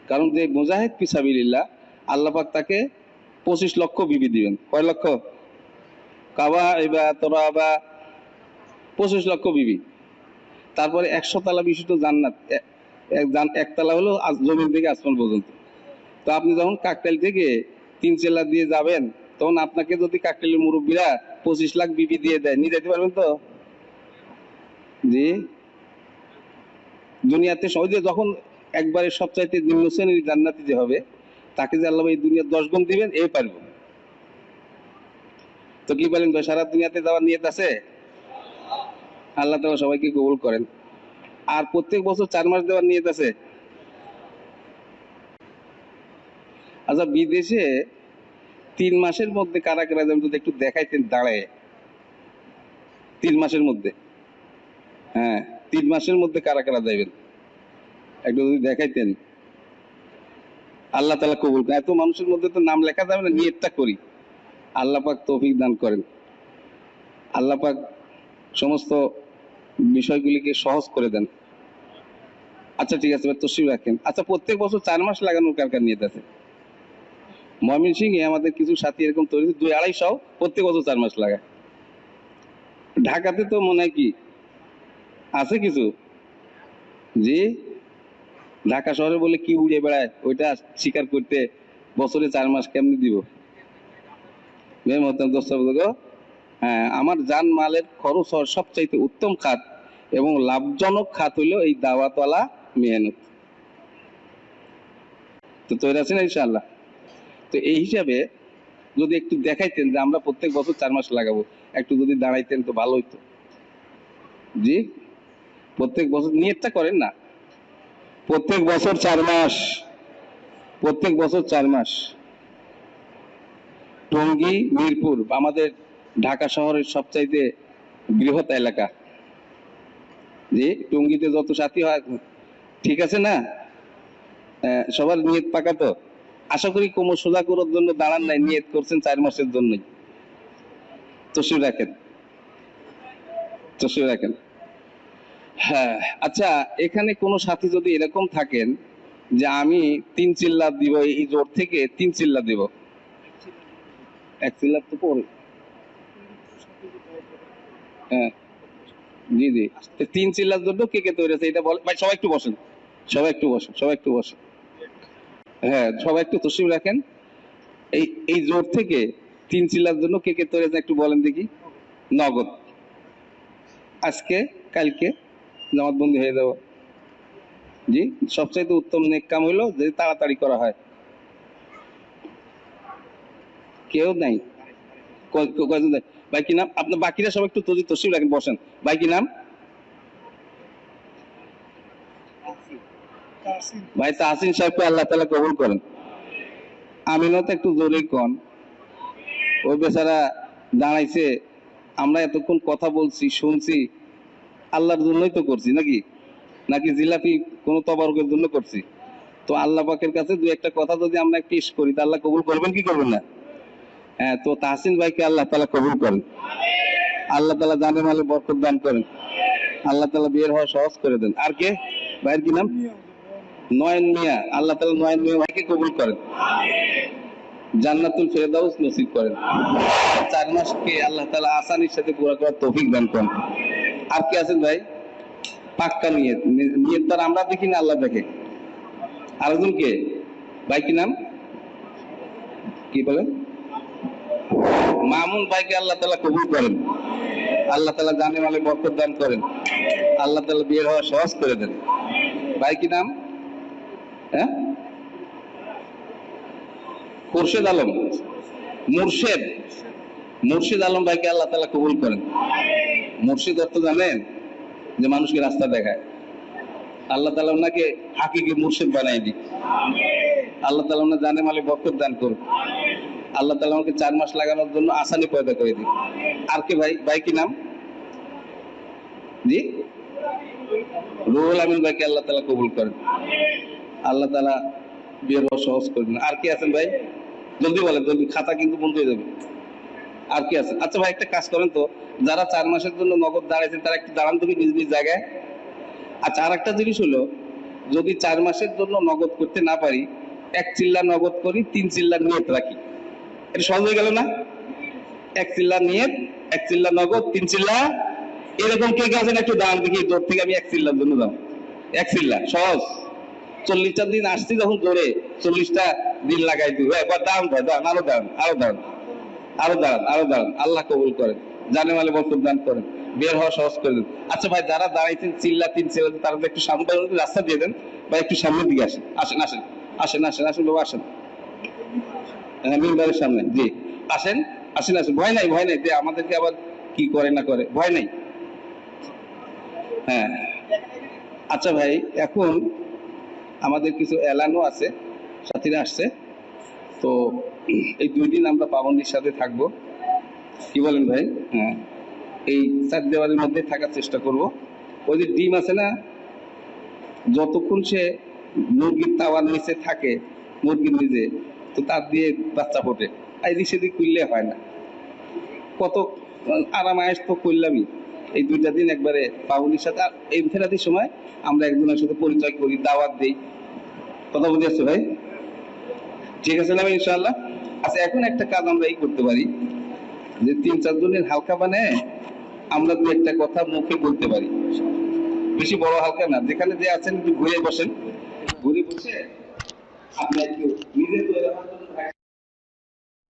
কারণ যে মুজাহিদ ফি সাবিলিল্লাহ, আল্লাহ পাক তাকে 25 লক্ষ বিবি দিবেন। কয় লক্ষ? কাবা এবা তোরা বা 25 লক্ষ বিবি। তারপরে 100 তালা বিশিষ্ট জান্নাত, একতলা হলো জমিন থেকে আসমান পর্যন্ত। তো আপনি যখন কাকটাইল থেকে 3 চেলা দিয়ে যাবেন, তখন আপনাকে যদি কাকটাইলের মুরব্বীরা 25 লাখ বিবি দিয়ে দেয়, নিয়ে যেতে পারবেন তো? জি। দুনিয়াতে সহজে যখন একবারে সবচাইতে নিম্ন শ্রেণীর জান্নাতি যে হবে, তাকে যে আল্লাহ এই দুনিয়ার 10 গুণ দিবেন, এই পারবো। তো কি বলেন ভাই, সারা দুনিয়াতে যাওয়ার নিয়ত আছে? আল্লাহ তাআলা সবাইকে কবুল করেন। আর প্রত্যেক বছর 4 মাস দেওয়ার নিয়ত আছে। আচ্ছা, বিদেশে 3 মাসের মধ্যে কারা কারা যাবেন যদি একটু দেখাইতেন দাঁড়ায়। 3 মাসের মধ্যে, হ্যাঁ 3 মাসের মধ্যে কারা কারা যাবেন একটু যদি দেখাইতেন, আল্লাহ তাআলা কবুল করেন। এত মানুষের মধ্যে তো নাম লেখা যাবে না, নিয়তটা করি। আল্লাহ পাক তৌফিক দান করেন, আল্লাহ পাক সমস্ত বিষয়গুলিকে সহজ করে দেন। আচ্ছা ঠিক আছে, তসবিহ রাখেন। আচ্ছা, প্রত্যেক বছর 4 মাস লাগানোর কার কার নিয়ত আছে? ময়মনসিংহে আমাদের কিছু সাথী এরকম তৈরি, 2-250 প্রত্যেক বছর 4 মাস লাগায়। ঢাকাতে তো মনে হয় কি আছে কিছু, জি। ঢাকা শহরে বলে কি উড়ে বেড়ায়, ওইটা স্বীকার করতে বছরে 4 মাস কেমনি দিব? হ্যাঁ, আমার জান মালের খরচ হওয়ার সবচাইতে উত্তম খাত এবং লাভজনক খাত হইলো এই দাওয়াতওয়ালা মেহনত। তো তৈরি আছেন ইনশাআল্লাহ? তো এই হিসাবে যদি একটু দেখাইতেন যে আমরা প্রত্যেক বছর 4 মাস লাগাবো, একটু যদি দাঁড়াইতেন তো ভালো হইতো। জি, প্রত্যেক বছর নিয়তটা করেন না, প্রত্যেক বছর 4 মাস, প্রত্যেক বছর 4 মাস। টঙ্গী, মিরপুর আমাদের ঢাকা শহরের সবচাইতে বৃহৎ এলাকা। যে টঙ্গীতে যত সাথী হয়, ঠিক আছে না? সবার নিয়ত পাকা তো? আশা করি কোমর সোজা করার জন্য দাঁড়ান নাই, নিয়ত করছেন 4 মাসের জন্যই। তসির রাখেন, তসির রাখেন। হ্যাঁ, আচ্ছা, এখানে কোন সাথী যদি এরকম থাকেন যে আমি 3 চিল্লা দিব, এই জোর থেকে 3 চিল্লা দিব, 1 চিল্লা তো পড়ে। হ্যাঁ, জি জি, 3 চিল্লার জন্য কে কে তৈরি আছে এটা বল ভাই। সবাই একটু বসেন, সবাই একটু বসেন, সবাই একটু বসেন। হ্যাঁ, সবাই একটু তসিব রাখেন। এই এই জোর থেকে 3 চিল্লার জন্য কে কে তৈরি আছে একটু বলেন দেখি। নগদ আজকে কালকে জমাতবন্দি হয়ে যাবো। জি, সবচাইতে উত্তম নেক কাম হইলো যে তাড়াতাড়ি করা হয়। কেউ নাই? কয়জন নাই? ভাই কি নাম আপনার? বাকিরা সব একটু তসিব রাখেন, বসেন। ভাই কি নাম? ভাই তাহসিন সাহেবকে আল্লাহ তাআলা কবুল করেন। আমিনত একটু জোরে কন, ওই বেচারা দাঁড়াইছে, আমরা এতক্ষণ কথা বলছি শুনছি, আল্লাহর জন্যই তো করছি নাকি? নাকি জিলাপি কোনো তবারকের জন্য করছি? তো আল্লাহ পাকের কাছে দু একটা কথা যদি আমরা পেশ করি তা আল্লাহ কবুল করবেন কি করবেন না? হ্যাঁ, তো তাহসিন ভাইকে আল্লাহ তাআলা কবুল করেন, আল্লাহ তাআলা জানে মালে বরকত দান করেন, আল্লাহ তাআলা বের হওয়া সহজ করে দেন। আর কে ভাইয়ের কি নাম? নয়ন মিয়া, আল্লাহ তাআলা নয়ন মিয়া ভাইকে কবুল করেন, জান্নাতুল ফেরদাউস নসিব করেন। 4 মাসকে আল্লাহ তাআলা আসানির সাথে পুরো করার তৌফিক দান করেন। আর কে আছেন ভাই? পাক্কা নিয়ত, নিয়ত তো আমরা দেখি না, আল্লাহ দেখে। আরেকজন কে? ভাই কি নাম? কি বলেন? মামুন ভাইকে আল্লাহ তাআলা কবুল করেন, আল্লাহ তাআলা জানে মালে বরকত দান করেন, আল্লাহ তাআলা বের হওয়া সহজ করে দেন। ভাই কি নাম? হ্যাঁ, খুরশেদ আলম, মুর্শেদ, মুর্শিদ আলম ভাইকে আল্লাহ তাআলা কবুল করেন। মুর্শিদ অর্থ জানেন? যে মানুষকে রাস্তা দেখায়। আল্লাহ তাআলা ওনাকে হাকিকি মুর্শিদ বানাই দিক। আল্লাহ তাআলা ওনার জানে মালে বরকত দান করুন। আল্লাহ তাআলা আমাকে 4 মাস লাগানোর জন্য আসানি পয়দা করে দিক। আর কে ভাই? ভাই কি নাম? জি, রুহুল আমিন ভাইকে আল্লাহ তাআলা কবুল করেন, আল্লাহ তাআলা বের হওয়া সহজ করে দেন। আর কি আছেন ভাই? জলদি বলেন, জলদি, খাতা কিন্তু বন্ধ হয়ে যাবে। আর কি আছে? আচ্ছা ভাই, একটা কাজ করেন তো, যারা 4 মাসের জন্য নগদ দাঁড়াইছেন তারা একটু দাঁড়ান তুমি নিজ নিজ জায়গায়। আচ্ছা, আর একটা জিনিস হলো, যদি 4 মাসের জন্য নগদ করতে না পারি, 1 চিল্লা নগদ করি, 3 চিল্লার নিয়ত রাখি। এটা সহজ হয়ে গেল না? 1 চিল্লা নিয়ত, 1 চিল্লা নগদ, 3 চিল্লা। এরকম কে কে আছেন একটু দাঁড়ান দেখি। জোর থেকে আমি 1 চিল্লার জন্য দাও। 1 চিল্লা সহজ। 40টা দিন আসছি যখন জোরে, 40টা দিন লাগাই দিই। একবার দাঁড়ান ভাই, দাঁড়ান, আরো দাঁড়ান, আরো দাঁড়ান, আরো দাঁড়ান, আরো দাঁড়ান। আল্লাহ কবুল করেন, জানে মালে বরকত দান করেন, বের হওয়া সহজ করে দেন। আচ্ছা ভাই, যারা দাঁড়াইছেন চিল্লা 3 চিল্লা, তারা একটু সামনে রাস্তা দিয়ে দেন বা একটু সামনের দিকে আসেন। আসেন আসেন আসেন আসেন আসেন বাবা, আসেন। হ্যাঁ, মিম্বারের সামনে, জি আসেন, আসেন আসেন। ভয় নাই, ভয় নাই, যে আমাদেরকে আবার কি করে না করে, ভয় নাই। হ্যাঁ, আচ্ছা ভাই, এখন আমাদের কিছু এলানও আছে, সাথীরা আসছে। তো এই 2 দিন আমরা পাবন্দির সাথে থাকবো, কি বলেন ভাই? হ্যাঁ, এই 4 দেওয়ালের মধ্যে থাকার চেষ্টা করব। ওই যে ডিম আছে না, যতক্ষণ সে মুরগির তাওয়ার নিচে থাকে, মুরগির নিজে, তো তার দিয়ে বাচ্চা ফোটে। এদিক সেদিক করলে হয় না, কত আরাম আয়েস তো করলামই। এই 2টা দিন একবারে পাবন্দির সাথে, আর এই ফেরাতির সময় আমরা একজনের সাথে পরিচয় করি, দাওয়াত দিই। কথা বুঝে আসছে ভাই? ঠিক আছে না ইনশাআল্লাহ? আচ্ছা, এখন একটা কাজ আমরা এই করতে পারি, যে 3-4 জনের হালকা বানায় আমরা 2 একটা কথা মুখে বলতে পারি। বেশি বড় হালকা না, যেখানে যে আছেন একটু ঘুরে বসেন, ঘুরে বসে আপনি একটু নিজে